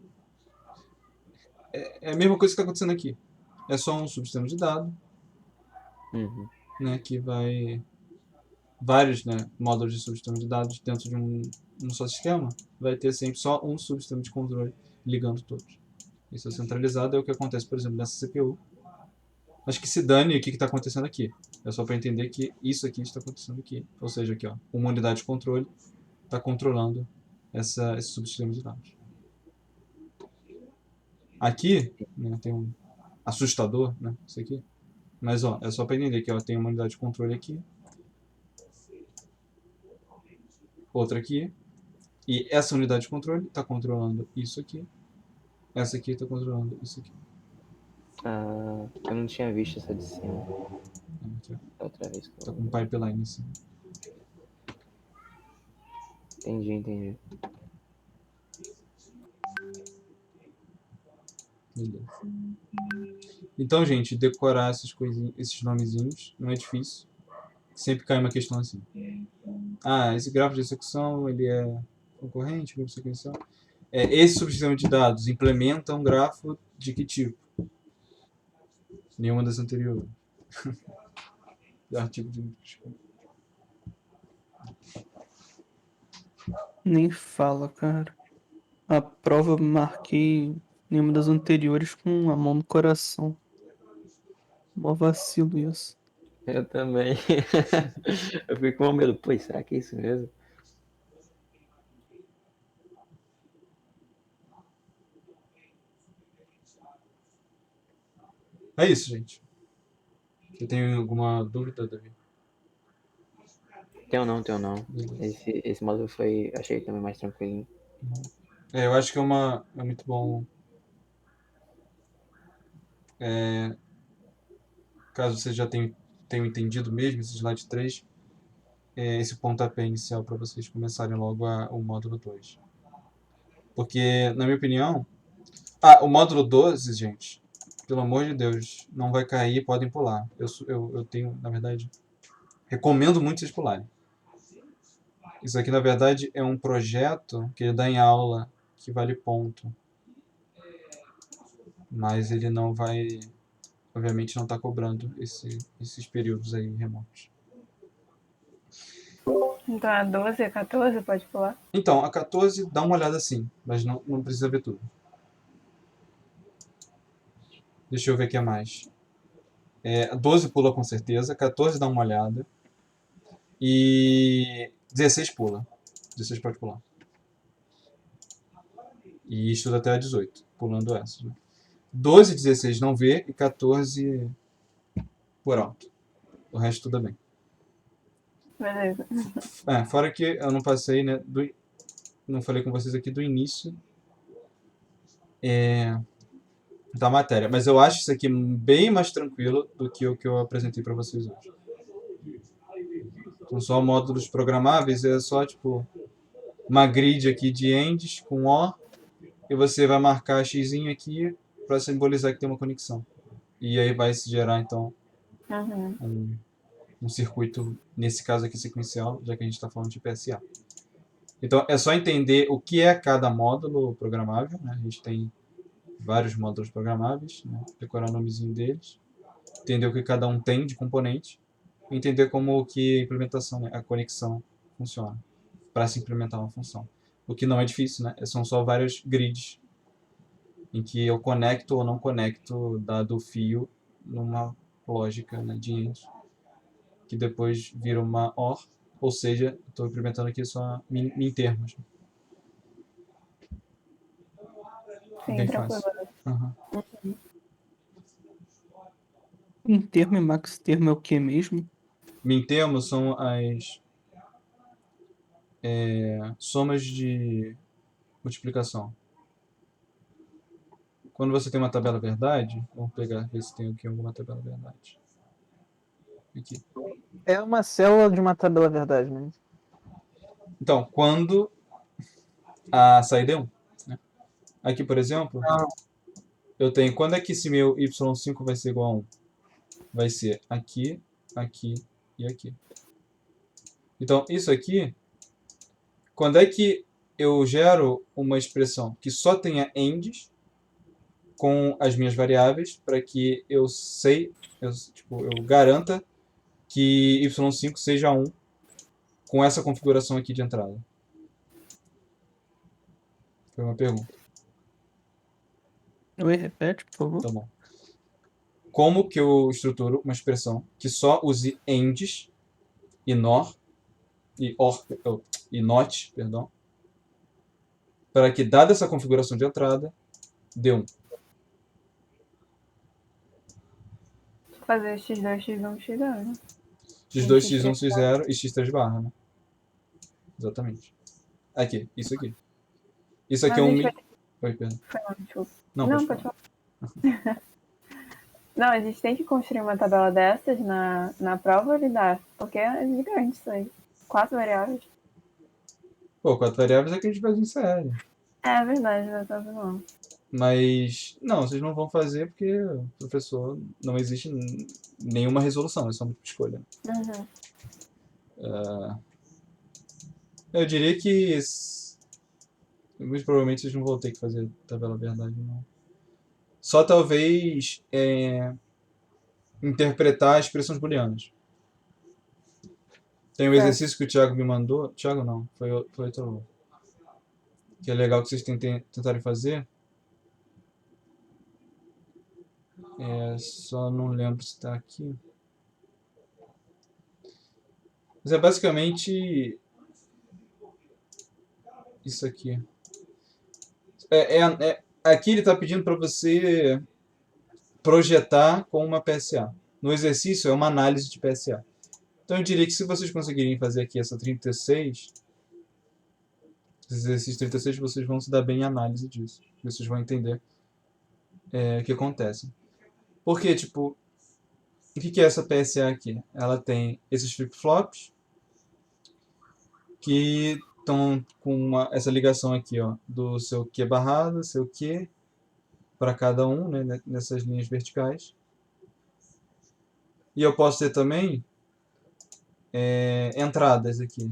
é a mesma coisa que está acontecendo aqui. É só um subsistema de dados, Uhum. né, que vai vários, né, módulos de subsistema de dados dentro de um só sistema, vai ter sempre só um subsistema de controle ligando todos. Isso é centralizado, é o que acontece, por exemplo, nessa CPU. Mas que se dane o que está acontecendo aqui. É só para entender que isso aqui está acontecendo aqui. Ou seja, aqui, ó, uma unidade de controle está controlando esse subsistema de dados. Aqui, né, tem um assustador, né, isso aqui. Mas ó, é só para entender que ó, tem uma unidade de controle aqui, outra aqui, e essa unidade de controle está controlando isso aqui, essa aqui está controlando isso aqui. Ah, eu não tinha visto essa de cima Aqui, ó, da outra vez que tá eu... com pipeline em cima. Entendi. Beleza. Então, gente, decorar esses nomezinhos não é difícil. Sempre cai uma questão assim. Ah, esse gráfico de execução, ele é concorrente, grupo sequencial. Esse subsistema de dados implementa um grafo de que tipo? Nenhuma das anteriores. Artigo de... Nem fala, cara. A prova eu marquei nenhuma das anteriores com a mão no coração. Mó vacilo isso. Eu também. Eu fiquei com medo. Pô, será que é isso mesmo? É isso, gente. Você tem alguma dúvida, Davi? Tenho não. Beleza. Esse módulo foi, achei também mais tranquilinho. Eu acho que é muito bom. Caso você já tenham entendido mesmo esse slide 3, esse pontapé inicial para vocês começarem logo o módulo 2. Porque, na minha opinião... o módulo 12, gente, pelo amor de Deus, não vai cair, podem pular. Eu tenho, na verdade, recomendo muito vocês pularem. Isso aqui, na verdade, é um projeto que ele dá em aula, que vale ponto. Mas ele não vai... Obviamente não está cobrando esses períodos aí remotos. Então a 12 e a 14 pode pular? Então, a 14 dá uma olhada sim, mas não precisa ver tudo. Deixa eu ver o que é mais. 12 pula com certeza, 14 dá uma olhada. E 16 pula. 16 pode pular. E estuda até a 18, pulando essas. Né? 12 e 16 não vê e 14 por alto. O resto tudo bem. Beleza. Fora que eu não passei, né? Não falei com vocês aqui do início da matéria. Mas eu acho isso aqui bem mais tranquilo do que o que eu apresentei para vocês hoje. São só módulos programáveis, é só tipo uma grid aqui de ends com O e você vai marcar x aqui para simbolizar que tem uma conexão. E aí vai se gerar então Uhum. um circuito, nesse caso aqui sequencial, já que a gente está falando de PSA. Então é só entender o que é cada módulo programável, né? A gente tem vários módulos programáveis, né? Decorar o nomezinho deles, entender o que cada um tem de componente, entender como que a implementação, né? A conexão funciona para se implementar uma função. O que não é difícil, né? São só vários grids em que eu conecto ou não conecto dado o fio numa lógica, né, de end, que depois vira uma OR, ou seja, estou implementando aqui só min termos. Sim, Bem tranquilo. fácil. Uhum. Em termo e max termo é o que mesmo? Min termos são as somas de multiplicação. Quando você tem uma tabela verdade, vamos pegar, ver se tem aqui alguma tabela verdade. Aqui. É uma célula de uma tabela verdade, né? Então, quando a saída é 1, né? Aqui, por exemplo, Ah. eu tenho... Quando é que esse meu y5 vai ser igual a 1? Vai ser aqui, aqui e aqui. Então, isso aqui... Quando é que eu gero uma expressão que só tenha ends com as minhas variáveis para que eu garanta que y5 seja 1 com essa configuração aqui de entrada? Foi uma pergunta. Oi, repete, por favor. Tá bom. Como que eu estruturo uma expressão que só use ends e nor e not, perdão, para que, dada essa configuração de entrada, dê 1? Fazer x2, x1, x2, né? x2, x1, x0 e x3 barra, né? Exatamente. Aqui, isso aqui. Isso aqui é Mas um... a gente vai- Oi, perdão. Foi mal, desculpa. Não, Não, pode pode falar. falar. Não, a gente tem que construir uma tabela dessas na prova ou lidar? Porque é gigante isso aí. 4 variáveis. Pô, 4 variáveis é que a gente faz em série. É verdade, não tá não. Mas, não, vocês não vão fazer porque o professor não existe nenhuma resolução, é só uma escolha. Uhum. Eu diria que muito provavelmente vocês não vão ter que fazer tabela verdade, não. Só talvez interpretar expressões booleanas. Tem um Certo. exercício que o Thiago me mandou. Thiago não, foi outro. Que é legal que vocês tentarem fazer. Só não lembro se está aqui. Mas é basicamente isso aqui. Aqui ele está pedindo para você projetar com uma PSA. No exercício é uma análise de PSA. Então eu diria que se vocês conseguirem fazer aqui essa 36, esse exercício 36, vocês vão se dar bem em análise disso. Vocês vão entender o que acontece. Porque, tipo, o que é essa PSA aqui? Ela tem esses flip-flops que estão com essa ligação aqui, ó, do seu Q barrado, seu Q, para cada um, né, nessas linhas verticais. E eu posso ter também entradas aqui.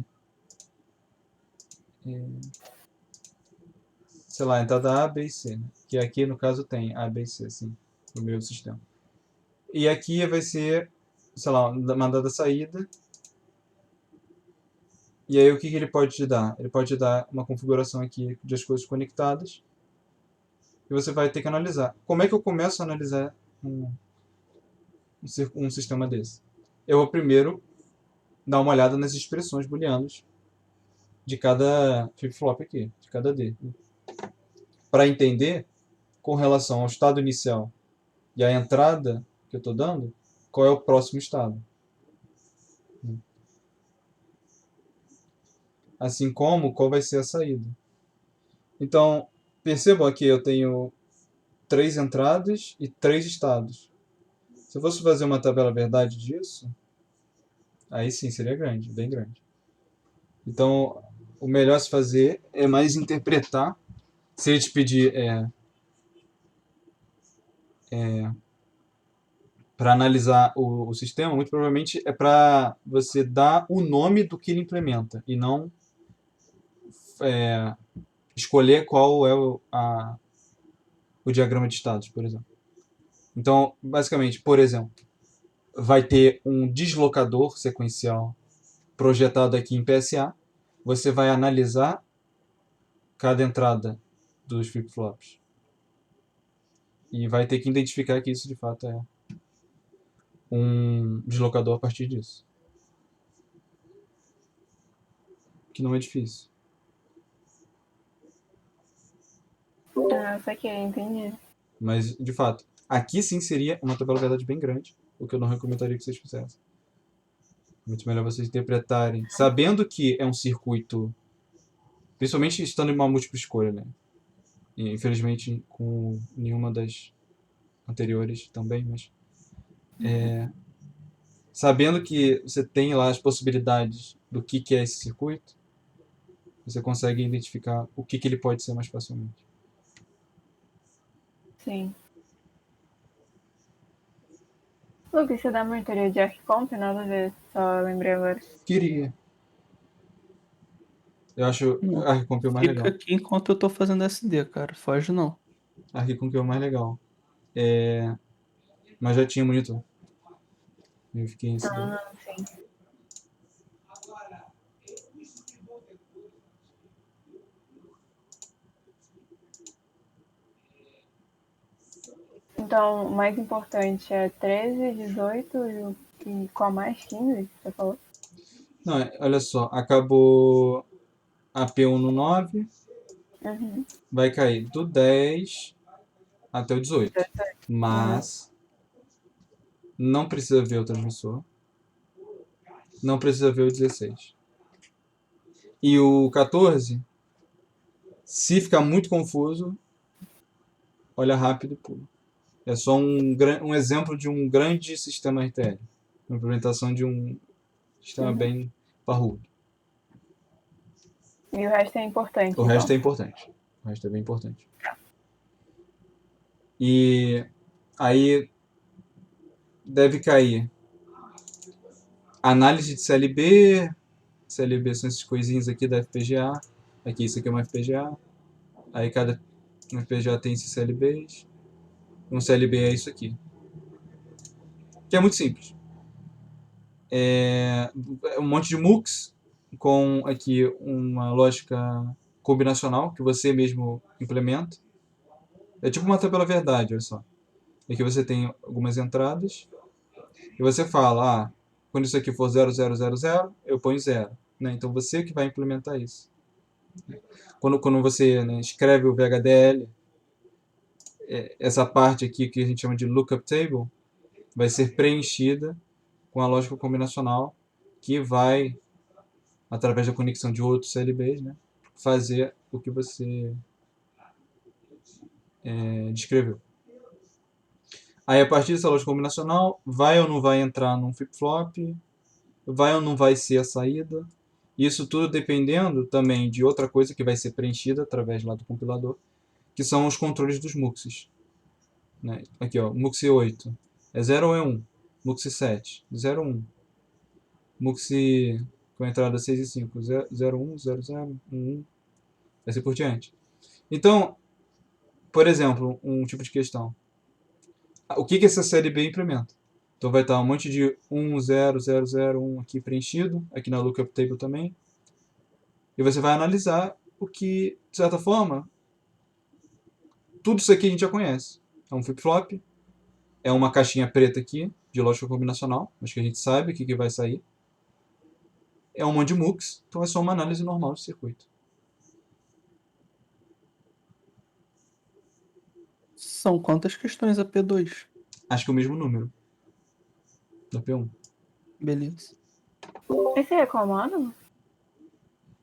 Sei lá, entrada A, B e C. Né? Que aqui, no caso, tem A, B e C, assim, no meu sistema. E aqui vai ser, sei lá, uma dada saída. E aí o que ele pode te dar? Ele pode te dar uma configuração aqui de as coisas conectadas. E você vai ter que analisar. Como é que eu começo a analisar um sistema desse? Eu vou primeiro dar uma olhada nas expressões booleanas de cada flip-flop aqui, de cada D. Para entender, com relação ao estado inicial e à entrada que eu estou dando, qual é o próximo estado. Assim como qual vai ser a saída. Então, percebam aqui, eu tenho 3 entradas e 3 estados. Se eu fosse fazer uma tabela verdade disso, aí sim seria grande, bem grande. Então, o melhor a se fazer é mais interpretar. Se ele te pedir para analisar o sistema, muito provavelmente é para você dar o nome do que ele implementa e não escolher qual é o diagrama de estados, por exemplo. Então, basicamente, por exemplo, vai ter um deslocador sequencial projetado aqui em PSA. Você vai analisar cada entrada dos flip-flops. E vai ter que identificar que isso de fato é um deslocador a partir disso. Que não é difícil. Ah, saquei, entendi. Mas, de fato, aqui sim seria uma tabela verdade bem grande, o que eu não recomendaria que vocês fizessem. Muito melhor vocês interpretarem, sabendo que é um circuito, principalmente estando em uma múltipla escolha, né? E, infelizmente, com nenhuma das anteriores também, mas sabendo que você tem lá as possibilidades do que é esse circuito, você consegue identificar o que ele pode ser mais facilmente. Sim. Lucas, você dá uma teoria de ArcComp? Nada a ver, só lembrei agora. Queria. Eu acho Não. a Archicomp é o mais Fica legal. aqui enquanto eu tô fazendo SD, cara. Foge não. A Archicomp é o mais legal. Mas já tinha monitor. Eu fiquei em CD. Ah, sim. Então, o mais importante é 13, 18 e qual mais? 15, você falou? Não, olha só. Acabou a P1 no 9. Uhum. Vai cair do 10 até o 18. Mas não precisa ver o transmissor. Não precisa ver o 16. E o 14, se ficar muito confuso, olha rápido e pula. É só um exemplo de um grande sistema RTL. Uma implementação de um sistema bem parrudo. E o resto é importante, O resto então. é importante. O resto é bem importante. E aí deve cair análise de CLB. CLB são essas coisinhas aqui da FPGA. Aqui, isso aqui é uma FPGA. Aí cada FPGA tem esses CLBs. Um CLB é isso aqui. Que é muito simples. É um monte de MUX com aqui uma lógica combinacional que você mesmo implementa. É tipo uma tabela verdade, olha só. Aqui você tem algumas entradas e você fala, quando isso aqui for 0000, eu ponho 0. Né? Então você que vai implementar isso. Quando você, né, escreve o VHDL, essa parte aqui que a gente chama de lookup table vai ser preenchida com a lógica combinacional que vai, através da conexão de outros CLBs, né, fazer o que você descreveu. Aí, a partir dessa lógica combinacional, vai ou não vai entrar num flip-flop, vai ou não vai ser a saída. Isso tudo dependendo também de outra coisa que vai ser preenchida através lá do compilador, que são os controles dos muxes. Né? Aqui, ó, mux 8 é 0 ou é 1? Mux 7, 0, 1. Mux com entrada 6 e 5, 0, 1, 0, 0, 1, 1. Assim por diante. Então, por exemplo, um tipo de questão. O que essa série B implementa? Então vai estar um monte de 1, 0, 0, 0, 1 aqui preenchido, aqui na lookup table também. E você vai analisar o que, de certa forma, tudo isso aqui a gente já conhece. É um flip-flop, é uma caixinha preta aqui, de lógica combinacional, mas que a gente sabe o que vai sair. É um monte de MUX, então é só uma análise normal de circuito. São quantas questões a P2? Acho que é o mesmo número da P1. Beleza. Esse é qual módulo?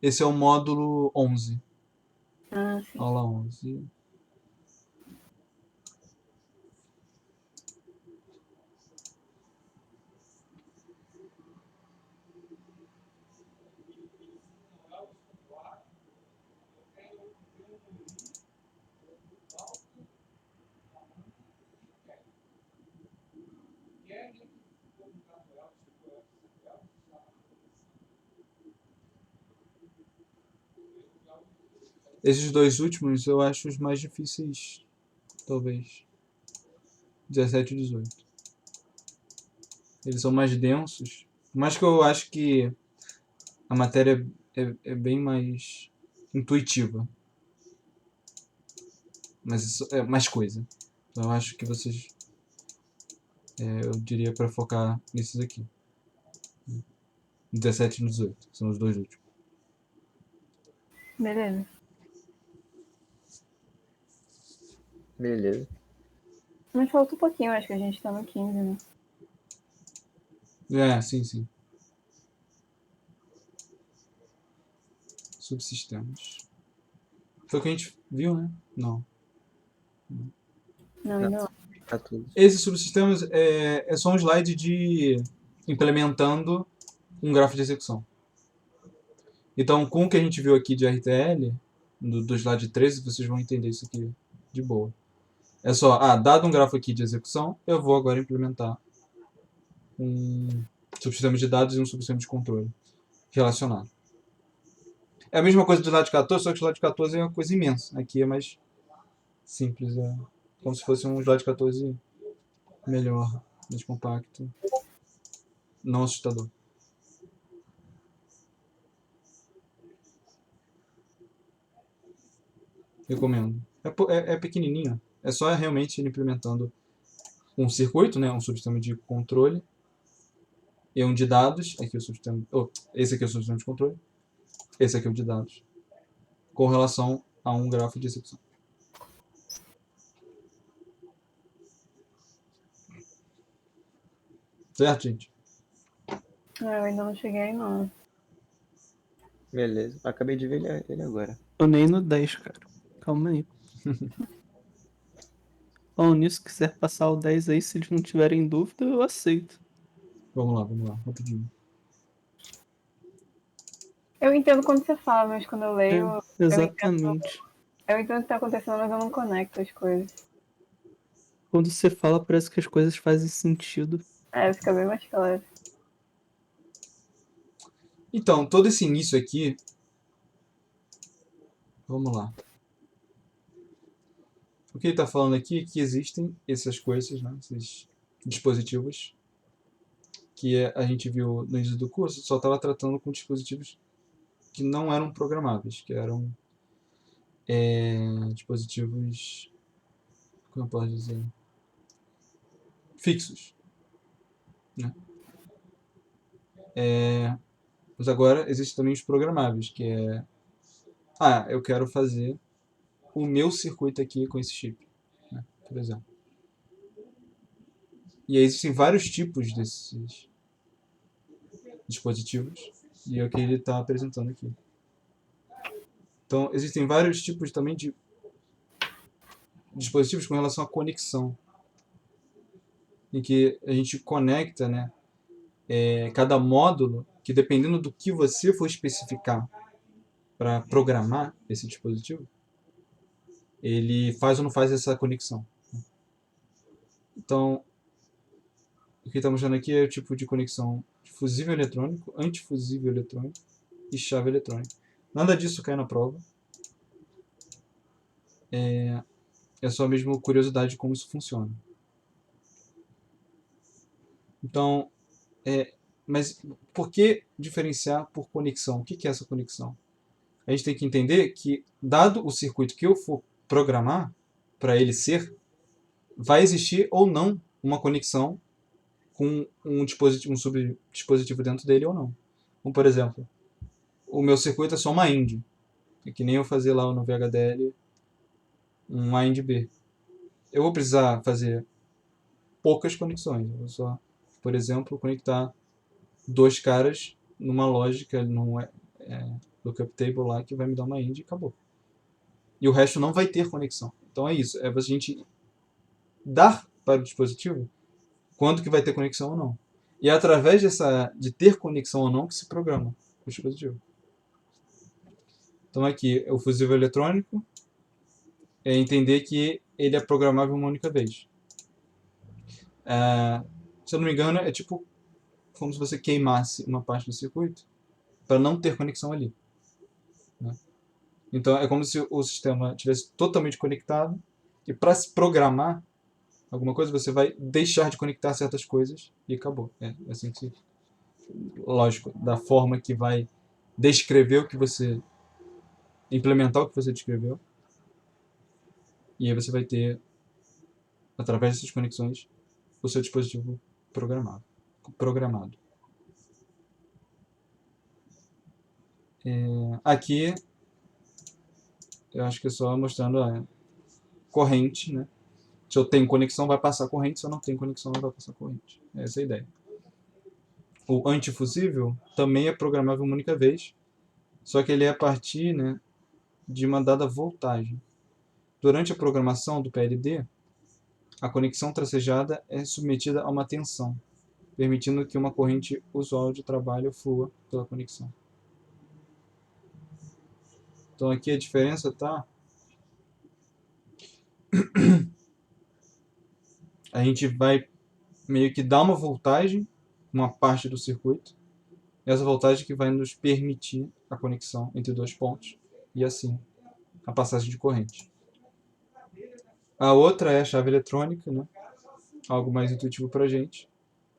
Esse é o módulo 11. Ah, sim. Aula 11. Esses dois últimos eu acho os mais difíceis, talvez. 17 e 18. Eles são mais densos. Mas que eu acho que a matéria é bem mais intuitiva. Mas isso é mais coisa. Então eu acho que vocês... eu diria para focar nesses aqui. 17 e 18. São os dois últimos. Beleza. Beleza. Mas falta um pouquinho, acho que a gente tá no 15, né? Sim, sim. Subsistemas. Foi o que a gente viu, né? Não. Não, ainda não. Tá tudo. Esses subsistemas é só um slide de implementando um grafo de execução. Então, com o que a gente viu aqui de RTL, do slide 13, vocês vão entender isso aqui de boa. É só, dado um grafo aqui de execução, eu vou agora implementar um subsistema de dados e um subsistema de controle relacionado. É a mesma coisa do slide 14, só que o slide 14 é uma coisa imensa. Aqui é mais simples, é como se fosse um slide 14 melhor, mais compacto, não assustador. Recomendo. É pequenininho, é só realmente ele implementando um circuito, né, um subsistema de controle e um de dados. Aqui o subsistema, esse aqui é o subsistema de controle, esse aqui é o de dados, com relação a um grafo de execução. Certo, gente? Eu ainda não cheguei aí, não. Beleza. Acabei de ver ele agora. Tô nem no 10, cara. Calma aí. Falando nisso, quiser passar o 10 aí, se eles não tiverem dúvida, eu aceito. Vamos lá, rapidinho. Eu entendo quando você fala, mas quando eu leio, Exatamente. eu entendo o que tá acontecendo, mas eu não conecto as coisas. Quando você fala, parece que as coisas fazem sentido. Fica bem mais claro. Então, todo esse início aqui, vamos lá. O que ele está falando aqui é que existem essas coisas, né, esses dispositivos, que a gente viu no início do curso, só estava tratando com dispositivos que não eram programáveis, que eram dispositivos, como eu posso dizer, fixos. Né? Mas agora existem também os programáveis, que é, eu quero fazer o meu circuito aqui com esse chip, né, por exemplo. E aí existem vários tipos desses dispositivos, e é o que ele está apresentando aqui. Então, existem vários tipos também de dispositivos com relação à conexão, em que a gente conecta, né, cada módulo, que dependendo do que você for especificar para programar esse dispositivo, ele faz ou não faz essa conexão. Então, o que está mostrando aqui é o tipo de conexão de fusível eletrônico, antifusível eletrônico e chave eletrônica. Nada disso cai na prova. É só mesmo curiosidade de como isso funciona. Então, mas por que diferenciar por conexão? O que é essa conexão? A gente tem que entender que, dado o circuito que eu for programar para ele ser, vai existir ou não uma conexão com um subdispositivo dentro dele ou não. Como, por exemplo, o meu circuito é só uma IND. É que nem eu fazer lá no VHDL um A IND B. Eu vou precisar fazer poucas conexões. Eu vou só, por exemplo, conectar dois caras numa lógica, num lookup table lá, que vai me dar uma IND e acabou. E o resto não vai ter conexão. Então é isso. É a gente dar para o dispositivo quando que vai ter conexão ou não. E é através de ter conexão ou não que se programa o dispositivo. Então aqui, o fusível eletrônico é entender que ele é programável uma única vez. Se eu não me engano, é tipo como se você queimasse uma parte do circuito para não ter conexão ali. Né? Então é como se o sistema estivesse totalmente conectado e para se programar alguma coisa você vai deixar de conectar certas coisas e acabou. É assim que se... Lógico, da forma que vai descrever o que você... implementar o que você descreveu. E aí você vai ter, através dessas conexões, o seu dispositivo programado. Aqui, eu acho que é só mostrando a corrente, né? Se eu tenho conexão, vai passar corrente. Se eu não tenho conexão, não vai passar corrente. Essa é a ideia. O antifusível também é programável uma única vez, só que ele é a partir, né, de uma dada voltagem. Durante a programação do PLD, a conexão tracejada é submetida a uma tensão, permitindo que uma corrente usual de trabalho flua pela conexão. Então aqui a diferença está a gente vai meio que dar uma voltagem, uma parte do circuito, essa voltagem que vai nos permitir a conexão entre dois pontos e assim a passagem de corrente. A outra é a chave eletrônica, né? Algo mais intuitivo para a gente.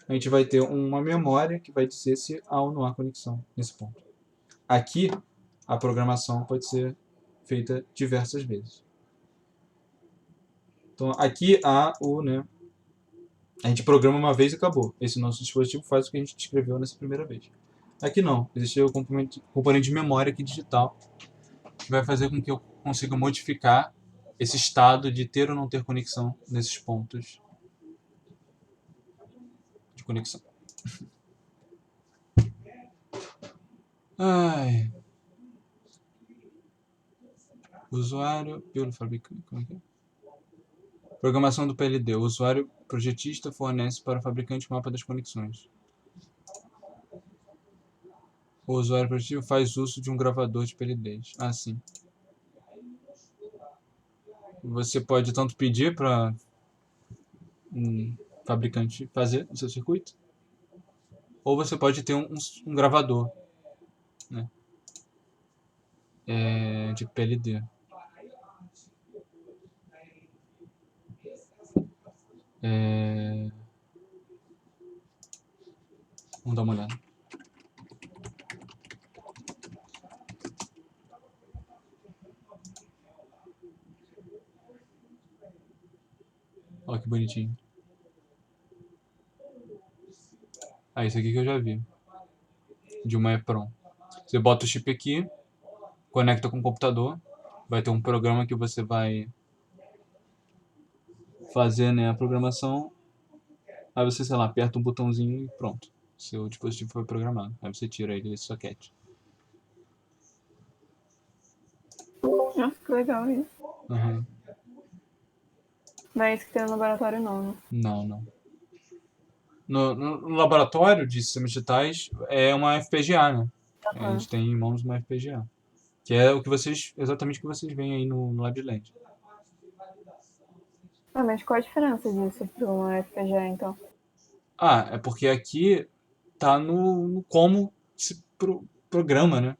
A gente vai ter uma memória que vai dizer se há ou não há conexão nesse ponto. Aqui, a programação pode ser feita diversas vezes. Então, aqui há né, a gente programa uma vez e acabou. Esse nosso dispositivo faz o que a gente escreveu nessa primeira vez. Aqui não. Existe o componente de memória aqui digital, que vai fazer com que eu consiga modificar esse estado de ter ou não ter conexão nesses pontos de conexão. Ai. Usuário pelo fabricante. Como é que é? Programação do PLD. O usuário projetista fornece para o fabricante o mapa das conexões. O usuário projetista faz uso de um gravador de PLDs. Ah, sim. Você pode tanto pedir para um fabricante fazer o seu circuito, ou você pode ter um gravador, né, de PLD. Vamos dar uma olhada. Olha que bonitinho. Ah, isso aqui que eu já vi. De uma EPROM. Você bota o chip aqui, conecta com o computador, vai ter um programa que você vai fazer, né, a programação. Aí você, sei lá, aperta um botãozinho e pronto. Seu dispositivo foi programado. Aí você tira ele desse soquete. Nossa, que legal isso. Uhum. Não é isso que tem no laboratório, não, né? Não, não. No laboratório de sistemas digitais é uma FPGA, né? A gente tem em mãos uma FPGA. Que é o que vocês, exatamente o que vocês veem aí no Labland. Ah, mas qual a diferença disso para uma FPGA, então? Ah, é porque aqui tá no como se programa, né?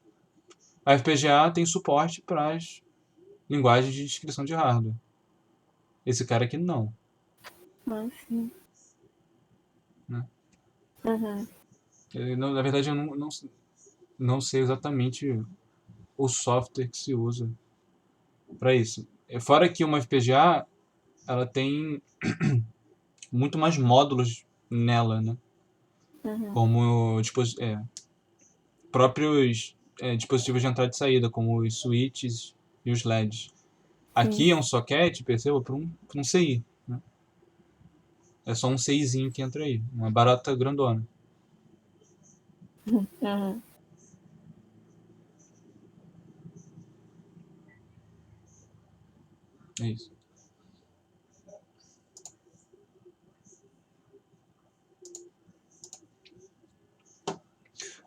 A FPGA tem suporte para as linguagens de descrição de hardware. Esse cara aqui não. Ah, sim. Né? Uhum. Na verdade, eu não sei exatamente o software que se usa para isso. Fora que uma FPGA, ela tem muito mais módulos nela, né? Uhum. Como próprios dispositivos de entrada e saída, como os switches e os LEDs. Aqui é um socket, perceba, para um CI. Né? É só um CIzinho que entra aí, uma barata grandona. Uhum. É isso.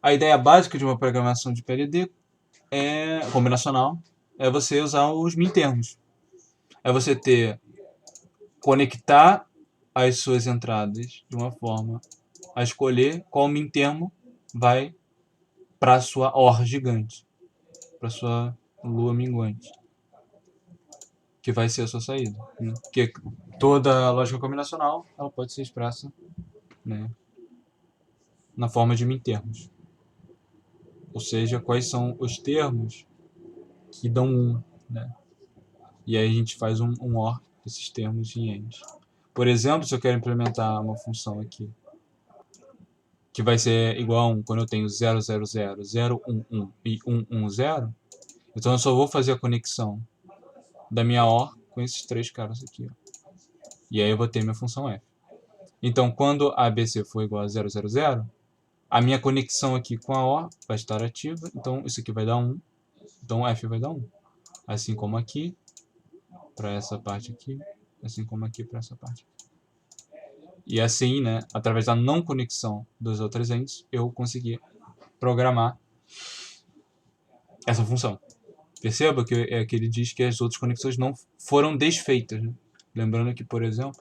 A ideia básica de uma programação de PLD combinacional é você usar os mintermos. É você conectar as suas entradas de uma forma a escolher qual mintermo vai para a sua OR gigante, para a sua lua minguante, que vai ser a sua saída. Né? Porque toda lógica combinacional ela pode ser expressa, né, na forma de mintermos. Ou seja, quais são os termos que dão 1. Né? E aí a gente faz um OR desses termos em ENDs. Por exemplo, se eu quero implementar uma função aqui que vai ser igual a 1 quando eu tenho 000, 011 e 110, então eu só vou fazer a conexão da minha OR com esses três caras aqui. Ó. E aí eu vou ter minha função F. Então, quando a ABC for igual a 000, a minha conexão aqui com a OR vai estar ativa, então isso aqui vai dar 1, então F vai dar 1. Assim como aqui, para essa parte aqui, assim como aqui para essa parte. E assim, né, através da não conexão dos outros entes, eu consegui programar essa função. Perceba que ele diz que as outras conexões não foram desfeitas. Né? Lembrando que, por exemplo,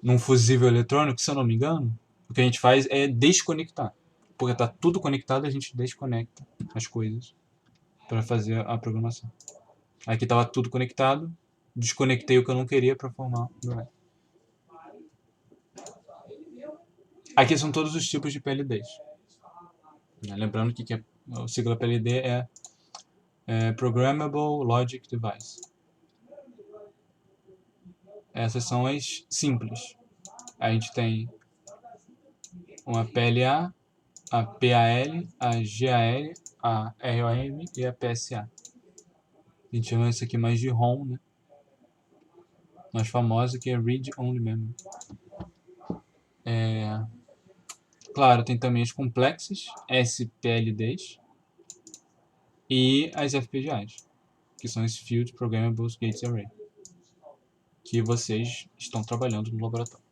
num fusível eletrônico, se eu não me engano, o que a gente faz é desconectar. Porque tá tudo conectado, a gente desconecta as coisas para fazer a programação. Aqui tava tudo conectado, desconectei o que eu não queria para formar o meu. Aqui são todos os tipos de PLDs. Lembrando que a sigla PLD é Programmable Logic Device. Essas são as simples. A gente tem uma PLA, a PAL, a GAL, a ROM e a PSA. A gente chama isso aqui mais de ROM, né? Mais famosa, que é Read Only Memory. Claro, tem também as complexas, SPLDs, e as FPGAs, que são os Field Programmable Gate Array, que vocês estão trabalhando no laboratório.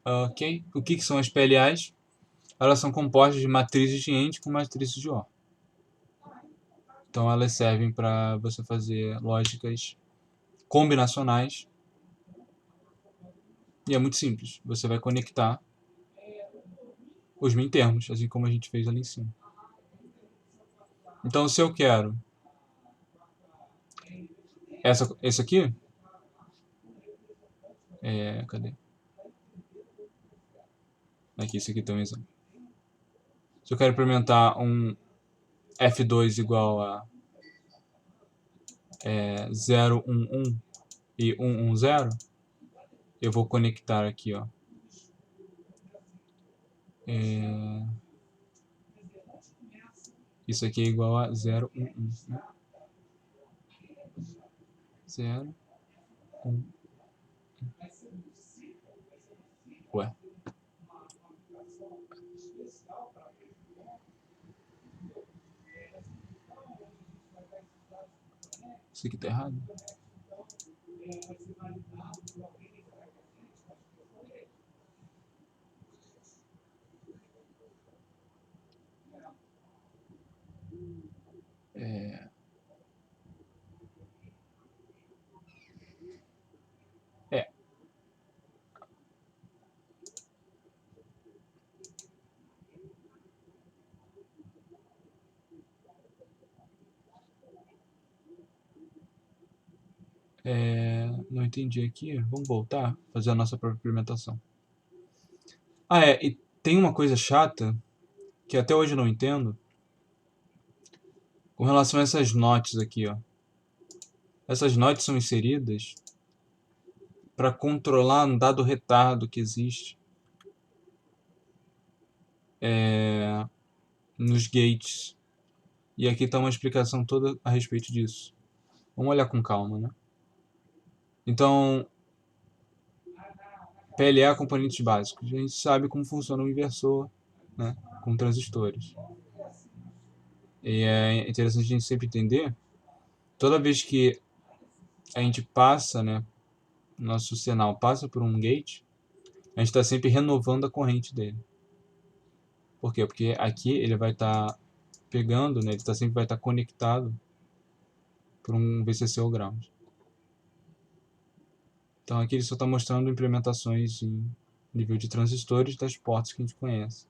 Ok, o que são as PLAs? Elas são compostas de matrizes de AND com matrizes de OR. Então elas servem para você fazer lógicas combinacionais. E é muito simples. Você vai conectar os mintermos, assim como a gente fez ali em cima. Então se eu quero esse aqui, cadê? Aqui, esse aqui tem um exemplo. Se eu quero implementar um F2 igual a 011 e 110, eu vou conectar aqui, ó. Isso aqui é igual a 011, né? 0, 1. Ué. Isso aqui tá errado. Não entendi aqui. Vamos voltar, fazer a nossa própria implementação. E tem uma coisa chata que até hoje eu não entendo com relação a essas notes aqui, ó. Essas notes são inseridas para controlar um dado retardo que existe nos gates. E aqui está uma explicação toda a respeito disso. Vamos olhar com calma, né? Então, PLA componentes básicos. A gente sabe como funciona um inversor, né, com transistores. E é interessante a gente sempre entender, toda vez que a gente passa, né, nosso sinal passa por um gate, a gente está sempre renovando a corrente dele. Por quê? Porque aqui ele vai estar pegando, né, ele sempre vai estar conectado por um VCC ou ground. Então aqui ele só está mostrando implementações em nível de transistores das portas que a gente conhece.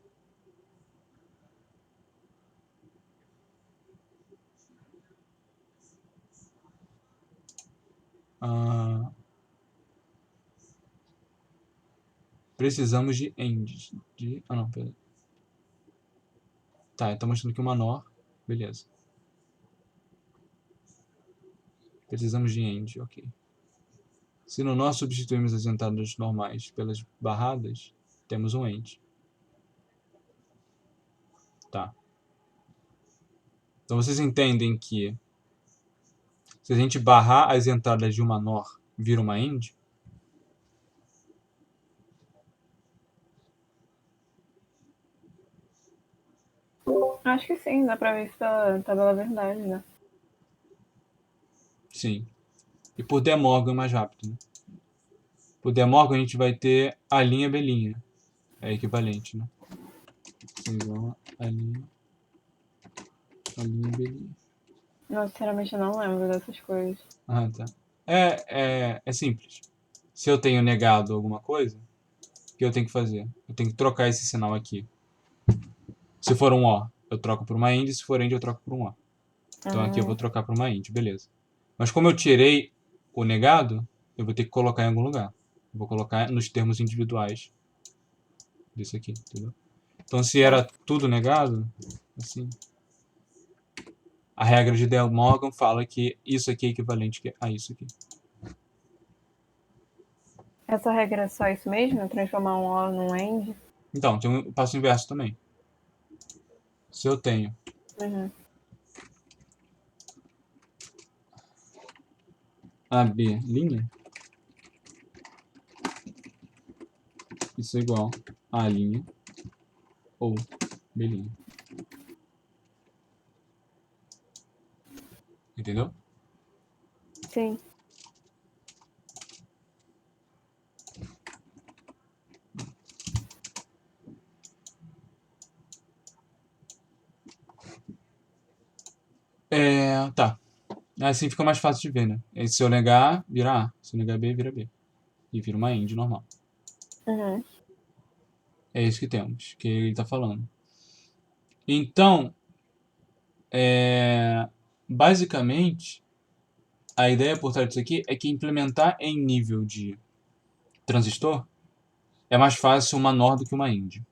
Precisamos de AND. Não, peraí. Tá, está mostrando aqui uma NOR. Beleza. Precisamos de AND, ok. Se no NOR substituirmos as entradas normais pelas barradas, temos um AND. Tá. Então vocês entendem que se a gente barrar as entradas de uma NOR, vira uma AND? Acho que sim, dá pra ver isso pela tabela verdade, né? Sim. E por De Morgan é mais rápido, né? Por De Morgan a gente vai ter a linha B'. É equivalente, né? Igual a linha B'. Não, sinceramente, eu não lembro dessas coisas. Ah, tá. É simples. Se eu tenho negado alguma coisa, o que eu tenho que fazer? Eu tenho que trocar esse sinal aqui. Se for um O, eu troco por uma AND. Se for AND, eu troco por um O. Então aqui eu vou trocar por uma AND, beleza. Mas como eu tirei o negado, eu vou ter que colocar em algum lugar. Eu vou colocar nos termos individuais desse aqui, entendeu? Então se era tudo negado, assim, a regra de De Morgan fala que isso aqui é equivalente a isso aqui. Essa regra é só isso mesmo? Transformar um O num AND? Então, tem um passo inverso também. Se eu tenho Uhum. AB linha, isso é igual a linha ou B linha. Entendeu? Sim. Tá. Assim fica mais fácil de ver, né? E se eu negar, vira A. Se eu negar B, vira B. E vira uma AND normal. Uhum. É isso que temos, que ele está falando. Então, basicamente, a ideia por trás disso aqui é que implementar em nível de transistor é mais fácil uma NOR do que uma AND.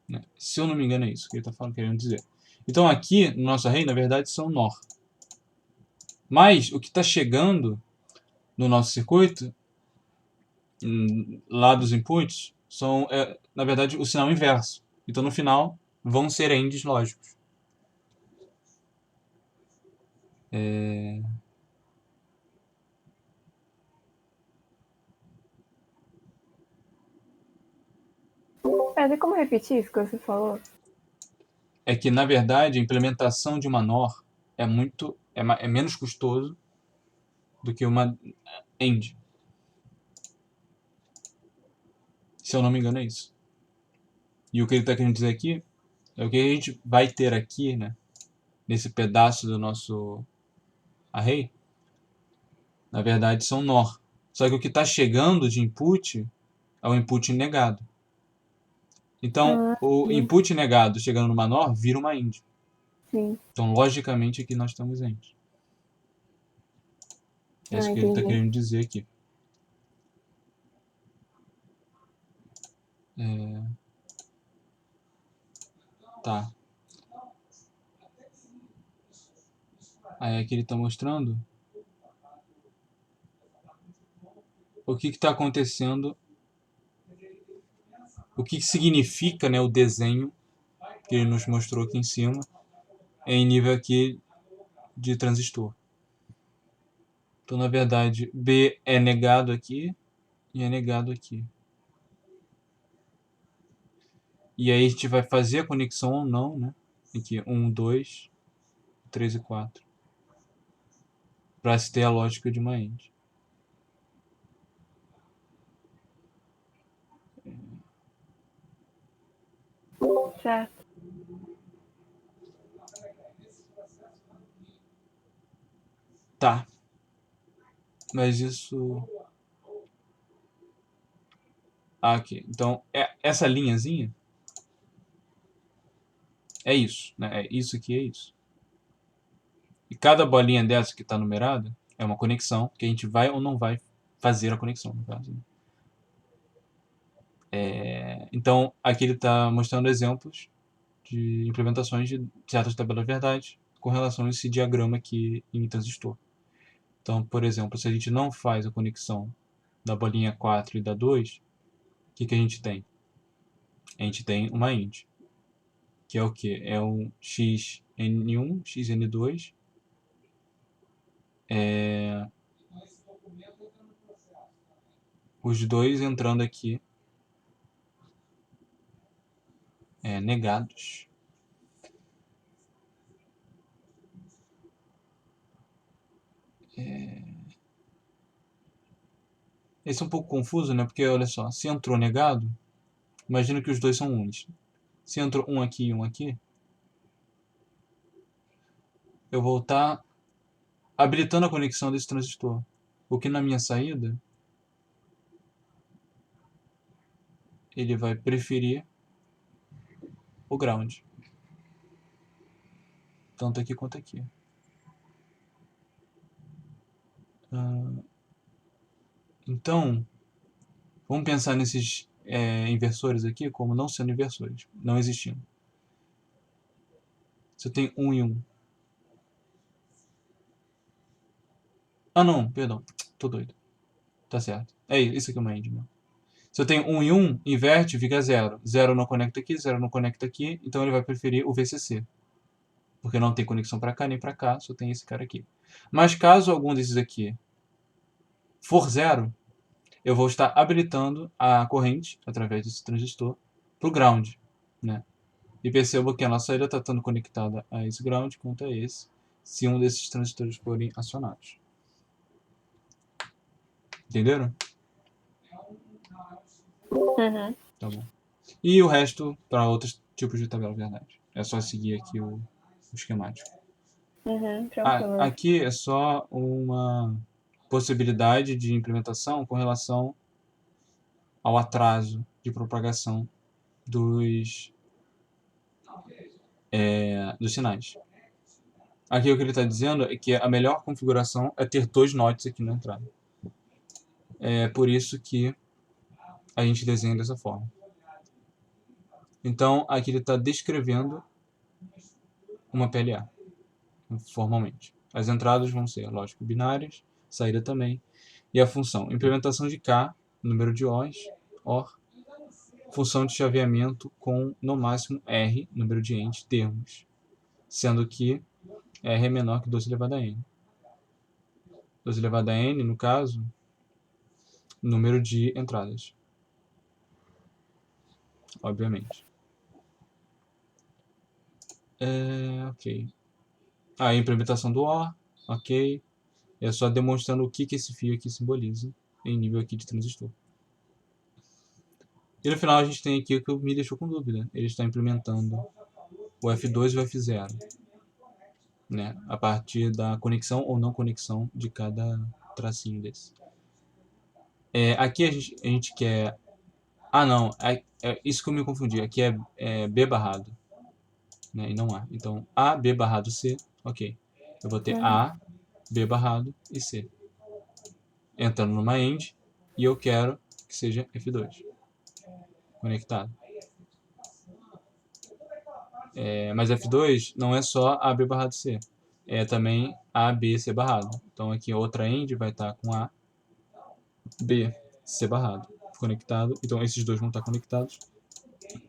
Né? Se eu não me engano é isso que ele está querendo dizer. Então aqui, no nosso array, na verdade, são NOR. Mas o que está chegando no nosso circuito, lá dos inputs, são, na verdade, o sinal inverso. Então no final, vão ser ANDs lógicos. Tem como repetir isso que você falou? É que, na verdade, a implementação de uma NOR é menos custoso do que uma AND. Se eu não me engano, é isso. E o que ele está querendo dizer aqui é o que a gente vai ter aqui, né, nesse pedaço do nosso array, na verdade, são NOR. Só que o que está chegando de input é o input negado. Então, o Sim. input negado chegando numa NOR vira uma AND. Sim. Então, logicamente, aqui nós estamos AND. É isso que ele está Entendi. querendo dizer aqui. Tá. Aí aqui ele está mostrando o que está acontecendo, o que significa, né, o desenho que ele nos mostrou aqui em cima, em nível aqui de transistor. Então, na verdade, B é negado aqui e é negado aqui. E aí a gente vai fazer a conexão ou não, né? Aqui, 1, 2, 3 e 4. Para se ter a lógica de uma AND. Certo. Tá. Mas isso... aqui. Então, essa linhazinha é isso, né? Isso aqui é isso. E cada bolinha dessa que está numerada é uma conexão que a gente vai ou não vai fazer a conexão, no caso. Né? Então, aqui ele está mostrando exemplos de implementações de certas tabelas verdade com relação a esse diagrama aqui em transistor. Então, por exemplo, se a gente não faz a conexão da bolinha 4 e da 2, o que a gente tem? A gente tem uma AND, que é o que? É um XN1, XN2, os dois entrando aqui negados. Esse é um pouco confuso, né? Porque, olha só, se entrou negado, imagina que os dois são uns. Se entrou um aqui e um aqui, eu vou estar habilitando a conexão desse transistor. Porque na minha saída, ele vai preferir o ground. Tanto aqui quanto aqui. Então, vamos pensar nesses inversores aqui como não sendo inversores, não existindo. Você tem 1 e 1. Ah, não, perdão. Tô doido. Tá certo. É isso aqui é uma end, meu. Se eu tenho 1 e 1, inverte, fica 0. 0 não conecta aqui, 0 não conecta aqui, então ele vai preferir o VCC. Porque não tem conexão para cá nem para cá, só tem esse cara aqui. Mas caso algum desses aqui for 0, eu vou estar habilitando a corrente, através desse transistor, para o ground, né? E percebo que a nossa saída está estando conectada a esse ground quanto a esse, se um desses transistores forem acionados. Entenderam? Uhum. Tá bom. E o resto para outros tipos de tabela verdade. É só seguir aqui o esquemático. Uhum, tranquilo. Aqui é só uma possibilidade de implementação com relação ao atraso de propagação dos sinais. Aqui o que ele está dizendo é que a melhor configuração é ter 2 NOTs aqui na entrada. É por isso que a gente desenha dessa forma. Então, aqui ele está descrevendo uma PLA, formalmente. As entradas vão ser, lógico, binárias, saída também, e a função. Implementação de K, número de OR, função de chaveamento com, no máximo, R, número de entes, termos, sendo que R é menor que 12 elevado a N. 12 elevado a N, no caso, número de entradas. Obviamente. Ok. A implementação do OR, ok. É só demonstrando o que esse fio aqui simboliza em nível aqui de transistor. E no final a gente tem aqui o que me deixou com dúvida. Ele está implementando o F2 e o F0, né? A partir da conexão ou não conexão de cada tracinho desse. Aqui a gente quer... Ah, não. É isso que eu me confundi. Aqui é B barrado, né? E não A. Então, A, B barrado, C. Ok. Eu vou ter A, B barrado e C. Entrando numa end. E eu quero que seja F2. Conectado. Mas F2 não é só A, B barrado, C. É também A, B, C barrado. Então aqui outra end vai estar com A, B, C barrado. Conectado. Então esses dois vão estar conectados.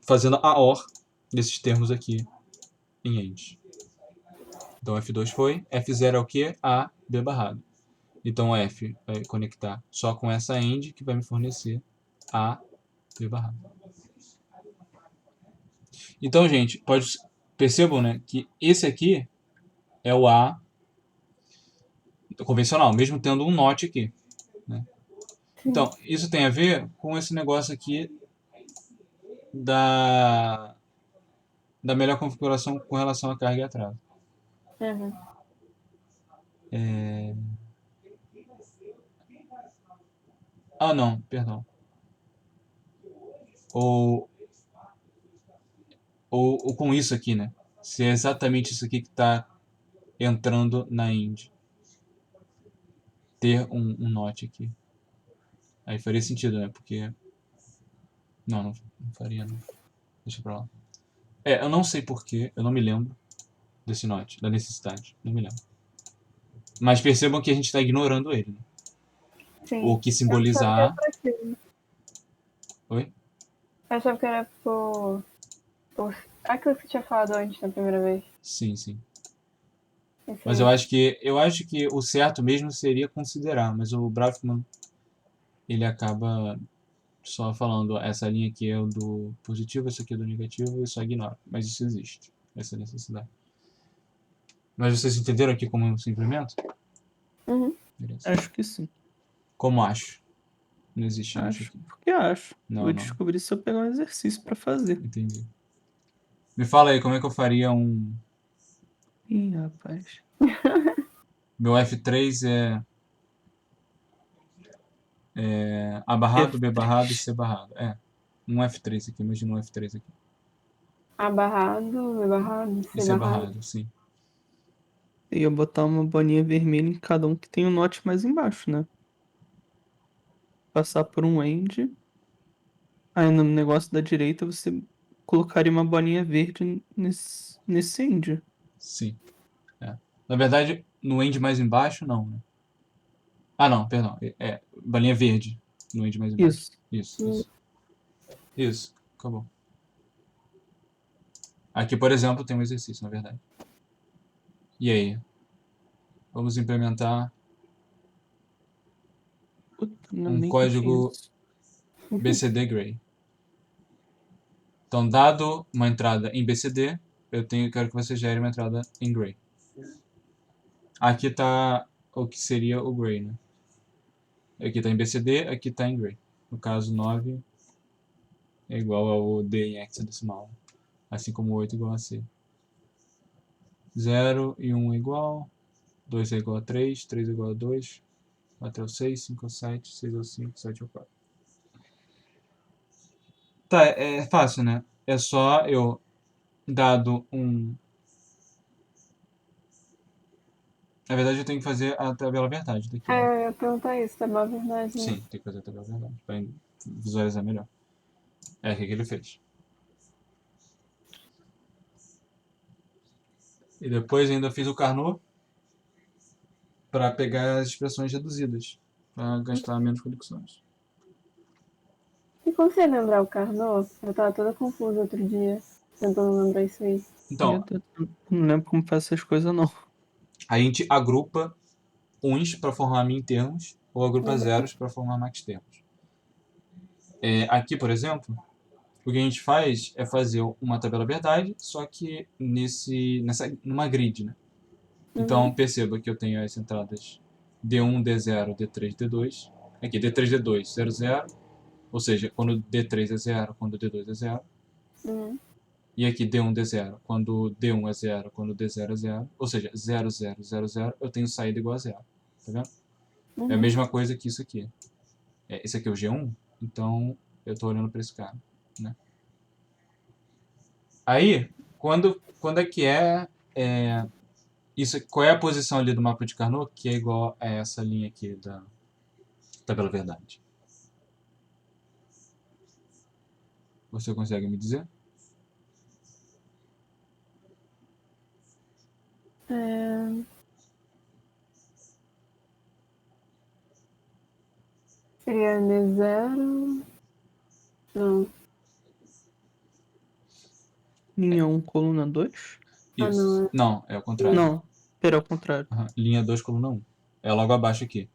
Fazendo a OR desses termos aqui em end. Então F2 foi. F0 é o que? A, B barrado. Então F vai conectar só com essa end que vai me fornecer A, B barrado. Então, gente, percebam, né, que esse aqui é o A convencional, mesmo tendo um NOT aqui, né? Então, isso tem a ver com esse negócio aqui da melhor configuração com relação à carga e atraso. Uhum. Ah, não, perdão. Ou com isso aqui, né? Se é exatamente isso aqui que está entrando na end. Ter um NOT aqui. Aí faria sentido, né? Porque... Não faria, não. Deixa pra lá. Eu não sei porquê, eu não me lembro desse NOT, da necessidade. Não me lembro. Mas percebam que a gente está ignorando ele, né? Sim. O que simbolizar... Oi? Eu achava que era por aquilo que você tinha falado antes, na primeira vez. Sim, sim. Esse Mas eu acho que o certo mesmo seria considerar, mas o Braffman, ele acaba só falando, essa linha aqui é o do positivo, essa aqui é do negativo, e só ignora. Mas isso existe, essa necessidade. Mas vocês entenderam aqui como se implementa? Uhum. Beleza. Acho que sim. Como acho? Não existe acho Acho. aqui. Porque acho. Não, Vou não. descobrir se eu pegar um exercício pra fazer. Entendi. Me fala aí, como é que eu faria um... Ih, rapaz. Meu F3 é A barrado, B barrado e C barrado. Um F3 aqui, imagina um F3 aqui. A barrado, B barrado, E C C barrado. barrado, sim. Eu ia botar uma bolinha vermelha em cada um que tem um note mais embaixo, né? Passar por um end. Aí no negócio da direita você colocaria uma bolinha verde nesse end. Sim. Na verdade, no end mais embaixo, não, né? Ah, não, perdão. Bolinha verde no end mais embaixo. Isso. Isso. Isso, acabou. Aqui, por exemplo, tem um exercício, na verdade. E aí? Vamos implementar Puta, não um nem que eu tinha código isso. BCD Gray. Então, dado uma entrada em BCD, quero que você gere uma entrada em Gray. Aqui está o que seria o Gray, né? Aqui está em BCD, aqui está em Gray. No caso, 9 é igual ao D em hexadecimal. Assim como 8 é igual a C. 0 e 1 é igual. 2 é igual a 3, 3 é igual a 2. 4 é o 6, 5 é o 7, 6 é o 5, 7 é o 4. Tá, é fácil, né? É só eu, dado um... Na verdade, eu tenho que fazer a tabela verdade daqui, né? Eu ia perguntar isso, tá uma verdade, né? Sim, tem que fazer a tabela verdade, para visualizar melhor. O que ele fez. E depois ainda fiz o Carnot para pegar as expressões reduzidas, para gastar menos conexões. E como você lembrar o Carnot? Eu tava toda confusa outro dia, tentando lembrar isso aí. Então, Eu não lembro como faz essas coisas, não. a gente agrupa uns para formar min termos ou agrupa zeros para formar max termos. Aqui, por exemplo, o que a gente faz é fazer uma tabela verdade, só que numa grid, né? Então, perceba que eu tenho as entradas D1, D0, D3, D2. Aqui, D3, D2, 0, 0. Ou seja, quando D3 é 0, quando D2 é 0. E aqui D1, D0, quando D1 é 0, quando D0 é 0. Ou seja, 0, 0, 0, 0, eu tenho saída igual a 0. Tá vendo? É a mesma coisa que isso aqui. Esse aqui é o G1, então eu estou olhando para esse cara, né? Aí, quando é que isso, qual é a posição ali do mapa de Carnot que é igual a essa linha aqui da tabela verdade? Você consegue me dizer? Seria D0. Não. Linha 1, coluna 2? Isso. Não, é o contrário. Não, pera, ao contrário. Linha 2, coluna 1. É logo abaixo aqui.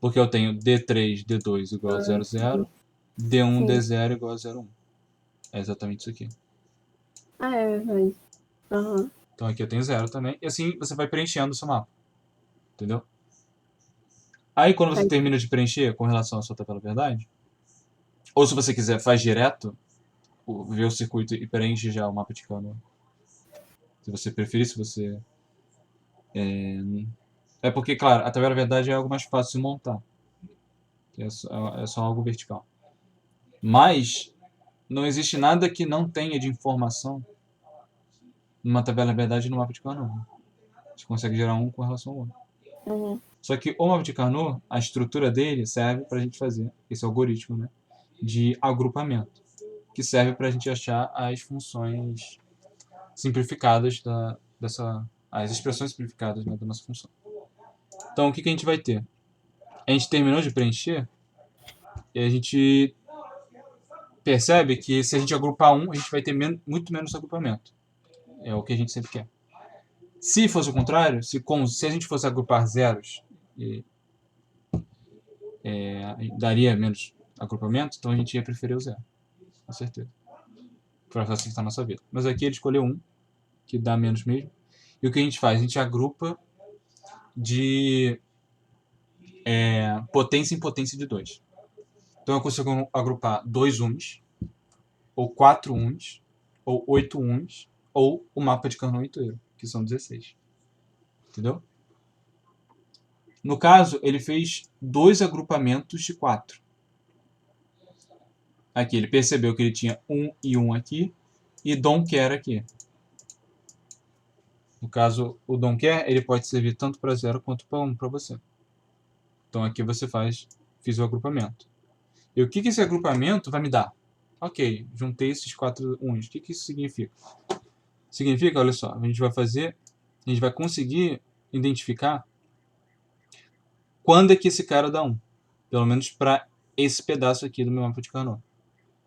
Porque eu tenho D3, D2 igual a 0, 0. D1, Sim. D0 igual a 0, 1. É exatamente isso aqui. É verdade. Então aqui eu tenho 0 também. E assim você vai preenchendo o seu mapa. Entendeu? Aí quando você termina de preencher com relação à sua tabela verdade, ou se você quiser, faz direto, vê o circuito e preenche já o mapa de Carnot. Se você preferir, se você... porque, claro, a tabela verdade é algo mais fácil de montar. É só algo vertical. Mas não existe nada que não tenha de informação numa tabela verdade e no mapa de Carnot. Você consegue gerar um com relação ao outro. Só que o mapa de Carnot, a estrutura dele serve para a gente fazer esse algoritmo, né, de agrupamento, que serve para a gente achar as funções simplificadas as expressões simplificadas, né, da nossa função. Então, o que a gente vai ter? A gente terminou de preencher e a gente percebe que se a gente agrupar um, a gente vai ter muito menos agrupamento. É o que a gente sempre quer. Se fosse o contrário, se a gente fosse agrupar zeros, daria menos agrupamento, então a gente ia preferir o zero, com certeza, para facilitar a nossa vida. Mas aqui ele escolheu um, que dá menos mesmo. E o que a gente faz? A gente agrupa de potência em potência de 2. Então eu consigo agrupar 2 uns, ou 4 uns, ou 8 uns, ou o mapa de Carnot inteiro, que são 16. Entendeu? No caso, ele fez 2 agrupamentos de 4. Aqui, ele percebeu que ele tinha 1 e 1 aqui e don't care aqui. No caso, o don't care, ele pode servir tanto para 0 quanto para 1 para você. Então aqui você fiz o agrupamento. E o que esse agrupamento vai me dar? Ok, juntei esses 4 1s. O que isso significa? Significa, olha só, a gente vai conseguir identificar quando é que esse cara dá 1. Pelo menos para esse pedaço aqui do meu mapa de Carnot.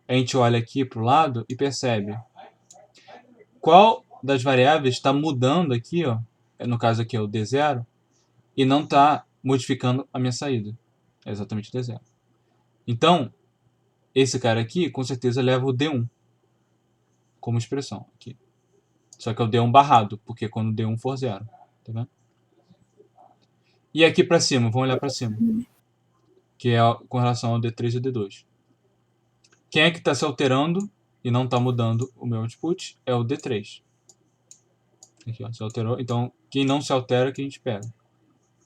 A gente olha aqui para o lado e percebe qual das variáveis está mudando aqui, ó, no caso aqui é o D0, e não está modificando a minha saída. É exatamente o D0. Então, esse cara aqui, com certeza, leva o D1 como expressão aqui. Só que é o D1 barrado, porque quando o D1 for 0. Tá vendo? E aqui para cima, vamos olhar para cima. Que é com relação ao D3 e ao D2. Quem é que está se alterando e não está mudando o meu output? É o D3. Aqui, ó, se alterou. Então, quem não se altera, que a gente pega.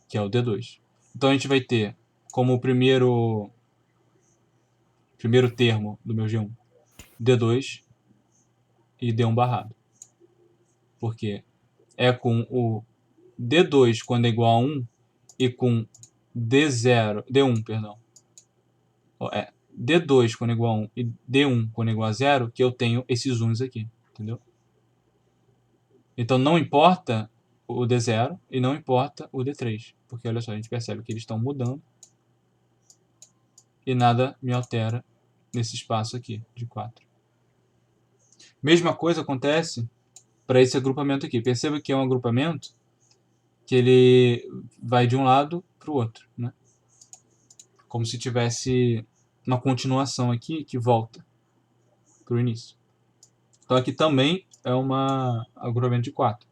Que é o D2. Então, a gente vai ter como primeiro termo do meu G1 D2 e D1 barrado. Porque é com o D2 quando é igual a 1 e com D1, perdão. D2 quando é igual a 1 e D1 quando é igual a 0 que eu tenho esses 1s aqui, entendeu? Então não importa o D0 e não importa o D3, porque olha só, a gente percebe que eles estão mudando e nada me altera nesse espaço aqui de 4. Mesma coisa acontece para esse agrupamento aqui. Perceba que é um agrupamento que ele vai de um lado para o outro, né? Como se tivesse uma continuação aqui que volta para o início. Então aqui também é um agrupamento de 4.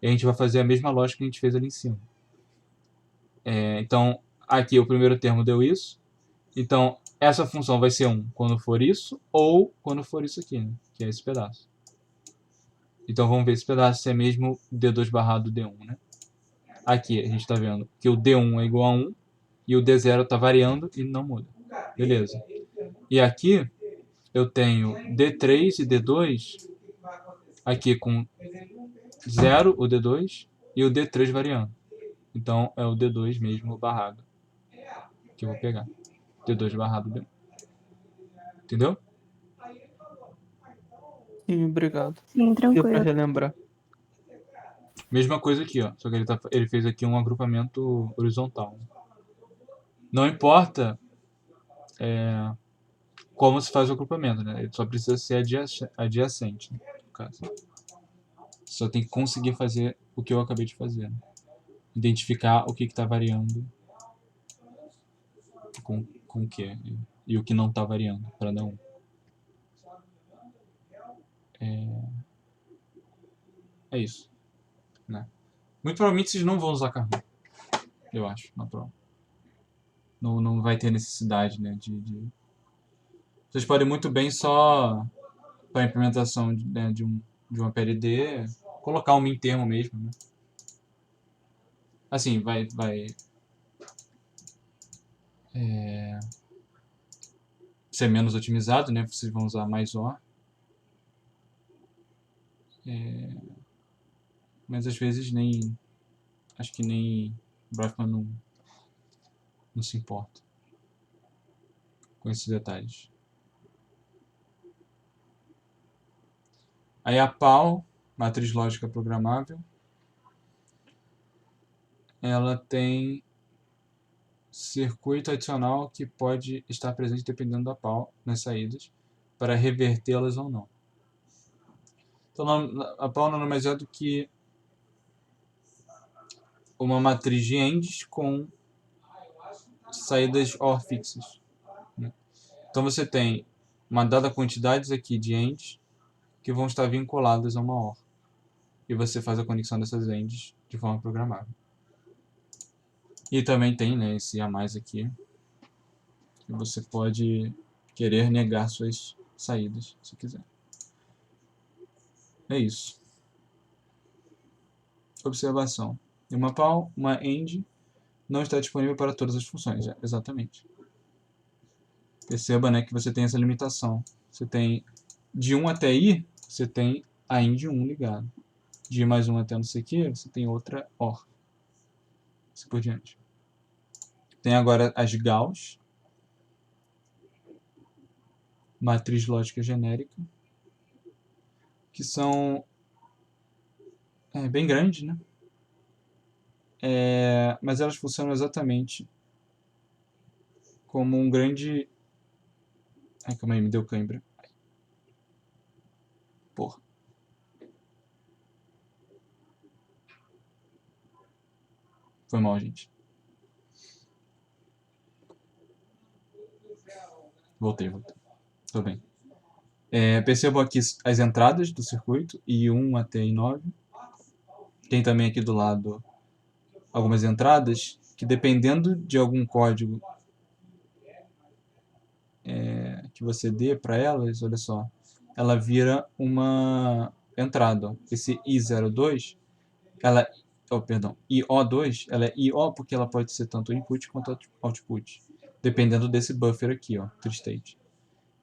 E a gente vai fazer a mesma lógica que a gente fez ali em cima. Então aqui o primeiro termo deu isso. Então essa função vai ser 1 quando for isso ou quando for isso aqui, né? Que é esse pedaço. Então vamos ver esse pedaço se é mesmo D2 barrado D1, né? Aqui a gente está vendo que o D1 é igual a 1 e o D0 está variando e não muda. Beleza. E aqui eu tenho D3 e D2 aqui com 0 o D2 e o D3 variando. Então é o D2 mesmo barrado que eu vou pegar. D2 barrado D1. Entendeu? Sim, obrigado. Sim, Deu pra tranquilo. relembrar. Mesma coisa aqui, ó. Só que ele fez aqui um agrupamento horizontal. Não importa como se faz o agrupamento, né? Ele só precisa ser adjacente, né? No caso. Só tem que conseguir fazer o que eu acabei de fazer, né? Identificar o que está variando com o que e o que não está variando para dar 1. É isso, né? Muito provavelmente vocês não vão usar Carnot, eu acho, na prova. Não vai ter necessidade, né, Vocês podem muito bem só, para a implementação né, de uma PLD, colocar um min termo mesmo, né? Assim, vai ser menos otimizado, né? Vocês vão usar mais OR. Mas às vezes acho que nem o Braffman não se importa com esses detalhes. Aí a PAL, matriz lógica programável, ela tem circuito adicional que pode estar presente dependendo da PAL nas saídas para revertê-las ou não. Então a PAL nada mais é do que uma matriz de ANDs com saídas OR fixas, né? Então você tem uma dada quantidade aqui de ANDs que vão estar vinculadas a uma OR. E você faz a conexão dessas ANDs de forma programável. E também tem, né, esse a mais aqui, que você pode querer negar suas saídas, se quiser. É isso. Observação. Uma PAL, uma AND, não está disponível para todas as funções. Exatamente. Perceba, né, que você tem essa limitação. Você tem de 1 até I, você tem a IND 1 ligado. De I mais 1 até não sei o que, você tem outra OR. Assim por diante. Tem agora as Gauss, matriz lógica genérica, que são bem grandes, né? Mas elas funcionam exatamente como um grande... Ai, calma aí, me deu cãibra. Porra. Foi mal, gente. Voltei. Tô bem. Percebam aqui as entradas do circuito, I1 até I9. Tem também aqui do lado algumas entradas que, dependendo de algum código que você dê para elas, olha só, ela vira uma entrada. Ó. Esse I02, IO2, ela é IO porque ela pode ser tanto input quanto output, dependendo desse buffer aqui, ó, TreeState.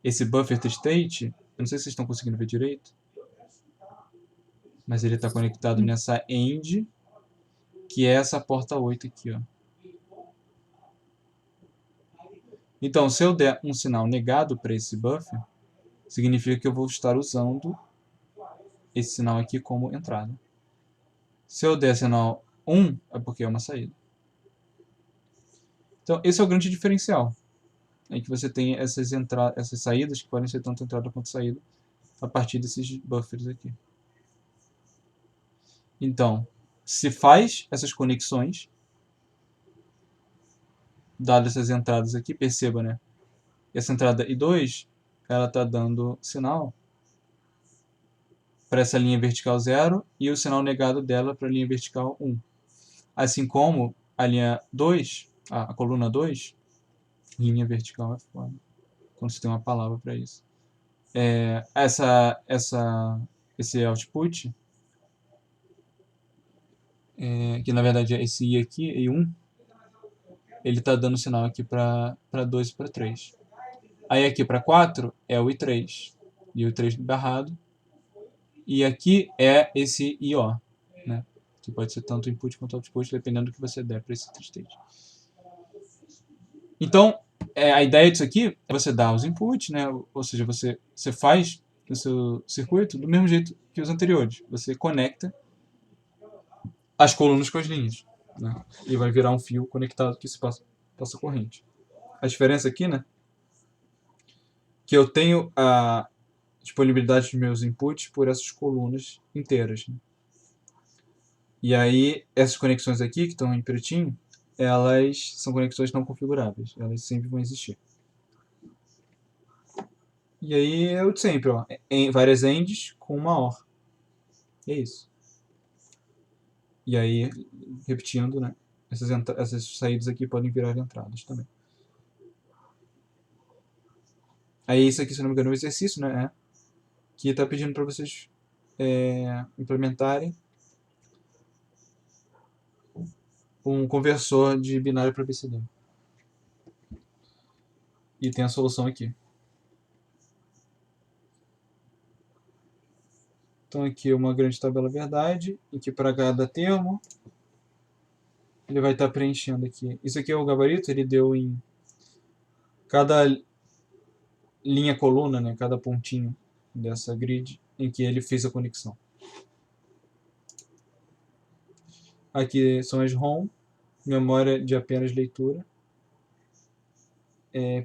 Esse buffer TreeState, eu não sei se vocês estão conseguindo ver direito, mas ele está conectado nessa end, que é essa porta 8 aqui, ó. Então, se eu der um sinal negado para esse buffer, significa que eu vou estar usando esse sinal aqui como entrada. Se eu der sinal 1, é porque é uma saída. Então, esse é o grande diferencial. É que você tem essas saídas que podem ser tanto entrada quanto saída a partir desses buffers aqui. Então, se faz essas conexões, dadas essas entradas aqui, perceba, né? Essa entrada I2, ela está dando sinal para essa linha vertical 0 e o sinal negado dela para a linha vertical 1. Assim como a linha 2, a coluna 2, linha vertical é foda, quando você tem uma palavra para isso. Esse output, que na verdade é esse I aqui, I1, ele está dando sinal aqui para 2 e para 3. Aí aqui para 4 é o I3, e o I3 barrado. E aqui é esse IO, né? Que pode ser tanto input quanto output, dependendo do que você der para esse state. Então, a ideia disso aqui é você dar os inputs, né? Ou seja, você faz o seu circuito do mesmo jeito que os anteriores. Você conecta as colunas com as linhas, né? E vai virar um fio conectado que se passa corrente. A diferença aqui, né? Que eu tenho a disponibilidade dos meus inputs por essas colunas inteiras, né? E aí, essas conexões aqui, que estão em pretinho, elas são conexões não configuráveis. Elas sempre vão existir. E aí é o de sempre, ó. Várias ends com uma OR. E é isso. E aí, repetindo, né? Essas saídas aqui podem virar entradas também. Aí isso aqui, se não me engano, é um exercício, né? Que está pedindo para vocês implementarem um conversor de binário para BCD. E tem a solução aqui. Então aqui é uma grande tabela verdade, em que para cada termo ele vai estar preenchendo aqui. Isso aqui é o gabarito, ele deu em cada linha coluna, né, cada pontinho dessa grid, em que ele fez a conexão. Aqui são as ROM, memória de apenas leitura.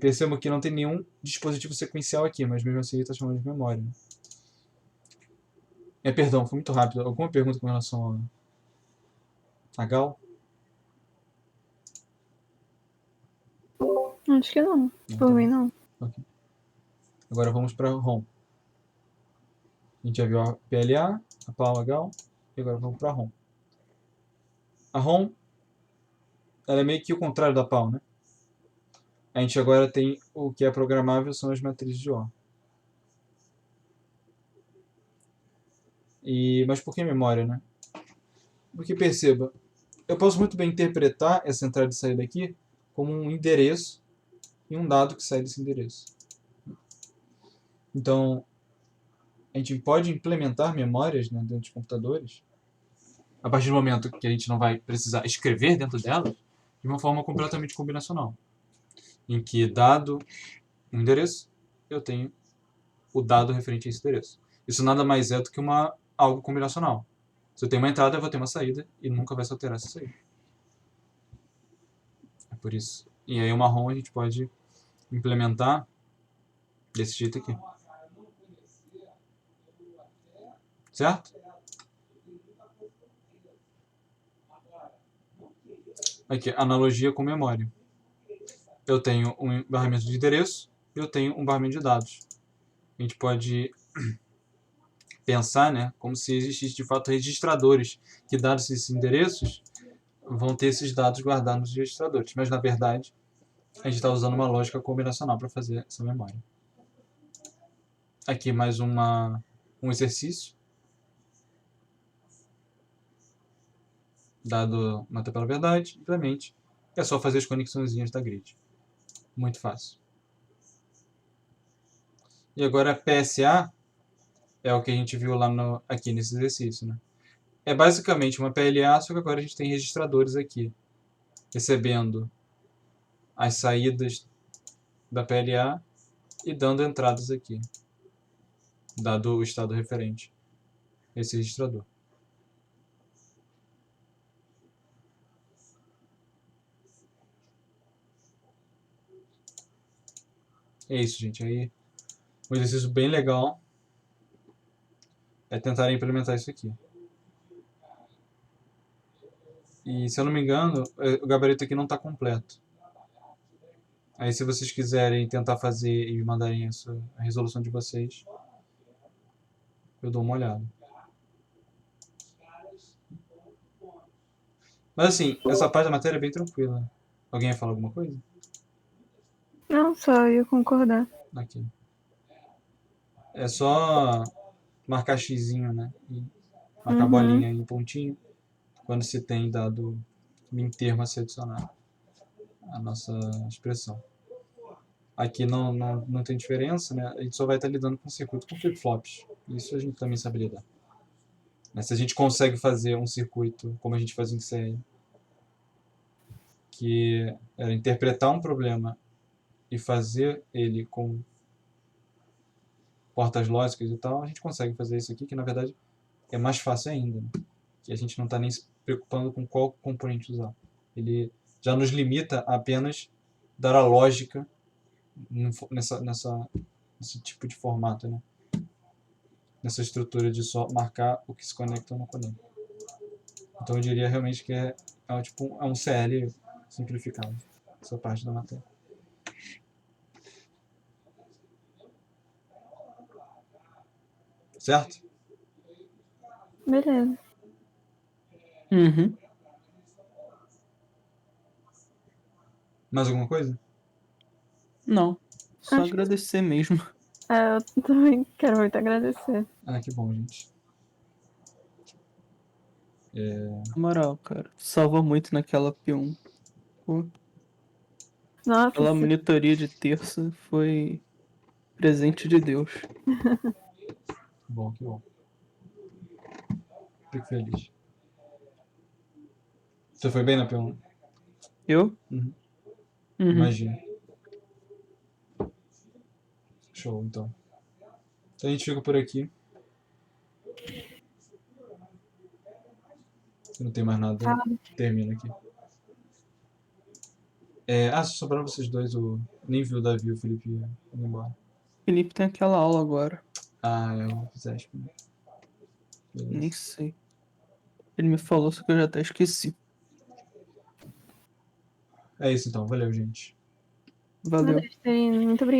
Percebam que não tem nenhum dispositivo sequencial aqui, mas mesmo assim ele está chamando de memória. Né? Perdão, foi muito rápido. Alguma pergunta com relação a GAL? Acho que não. Por mim, não. Okay. Agora vamos para ROM. A gente já viu a PLA, a PAL, a GAL, e agora vamos para a ROM. A ROM, ela é meio que o contrário da PAL, né? A gente agora tem o que é programável, são as matrizes de OR. Mas por que memória, né? Porque perceba, eu posso muito bem interpretar essa entrada e saída aqui como um endereço e um dado que sai desse endereço. Então, a gente pode implementar memórias, né, dentro de computadores a partir do momento que a gente não vai precisar escrever dentro delas de uma forma completamente combinacional, em que, dado um endereço, eu tenho o dado referente a esse endereço. Isso nada mais é do que algo combinacional. Se eu tenho uma entrada, eu vou ter uma saída e nunca vai se alterar essa saída. É por isso. E aí o marrom a gente pode implementar desse jeito aqui. Certo? Aqui, analogia com memória. Eu tenho um barramento de endereço e eu tenho um barramento de dados. A gente pode pensar, né, como se existisse de fato registradores que, dados esses endereços, vão ter esses dados guardados nos registradores. Mas, na verdade, a gente está usando uma lógica combinacional para fazer essa memória. Aqui mais um exercício. Dado uma tabela verdade, implemente. É só fazer as conexõezinhas da grid. Muito fácil. E agora PSA é o que a gente viu lá aqui nesse exercício, né? É basicamente uma PLA, só que agora a gente tem registradores aqui, recebendo as saídas da PLA e dando entradas aqui, dado o estado referente a esse registrador. É isso, gente. Aí, um exercício bem legal é tentar implementar isso aqui. E, se eu não me engano, o gabarito aqui não está completo. Aí, se vocês quiserem tentar fazer e me mandarem a resolução de vocês, eu dou uma olhada. Mas, assim, essa parte da matéria é bem tranquila. Alguém ia falar alguma coisa? Não, só ia concordar. Aqui. É só marcar xizinho, né? E marcar bolinha em pontinho quando se tem dado em termo a ser adicionado a nossa expressão. Aqui não tem diferença, né? A gente só vai estar lidando com circuito com flip-flops. Isso a gente também sabe lidar. Mas se a gente consegue fazer um circuito como a gente faz em série, que era interpretar um problema e fazer ele com portas lógicas e tal, a gente consegue fazer isso aqui, que na verdade é mais fácil ainda, né? Que a gente não está nem se preocupando com qual componente usar. Ele já nos limita a apenas dar a lógica nesse tipo de formato, né? Nessa estrutura de só marcar o que se conecta ou não conecta. Então eu diria realmente que é um CL simplificado, essa parte da matéria. Certo? Beleza. Uhum. Mais alguma coisa? Não. Só Acho que- agradecer mesmo. Eu também quero muito agradecer. Ah, que bom, gente. Na moral, cara. Salva muito naquela P1. Pô, Nossa, aquela monitoria de terça foi presente de Deus. Que bom, que bom. Fico feliz. Você foi bem na P1? Eu? Uhum. Uhum. Imagino. Show, então. Então a gente fica por aqui. Se não tem mais nada, termina aqui. Se sobraram vocês dois, nem viu o Davi e o Felipe indo embora. Felipe tem aquela aula agora. Ah, é o Zesp, né? Nem Beleza. sei. Ele me falou, só que eu já até esqueci. É isso então, valeu, gente. Valeu. Muito obrigada.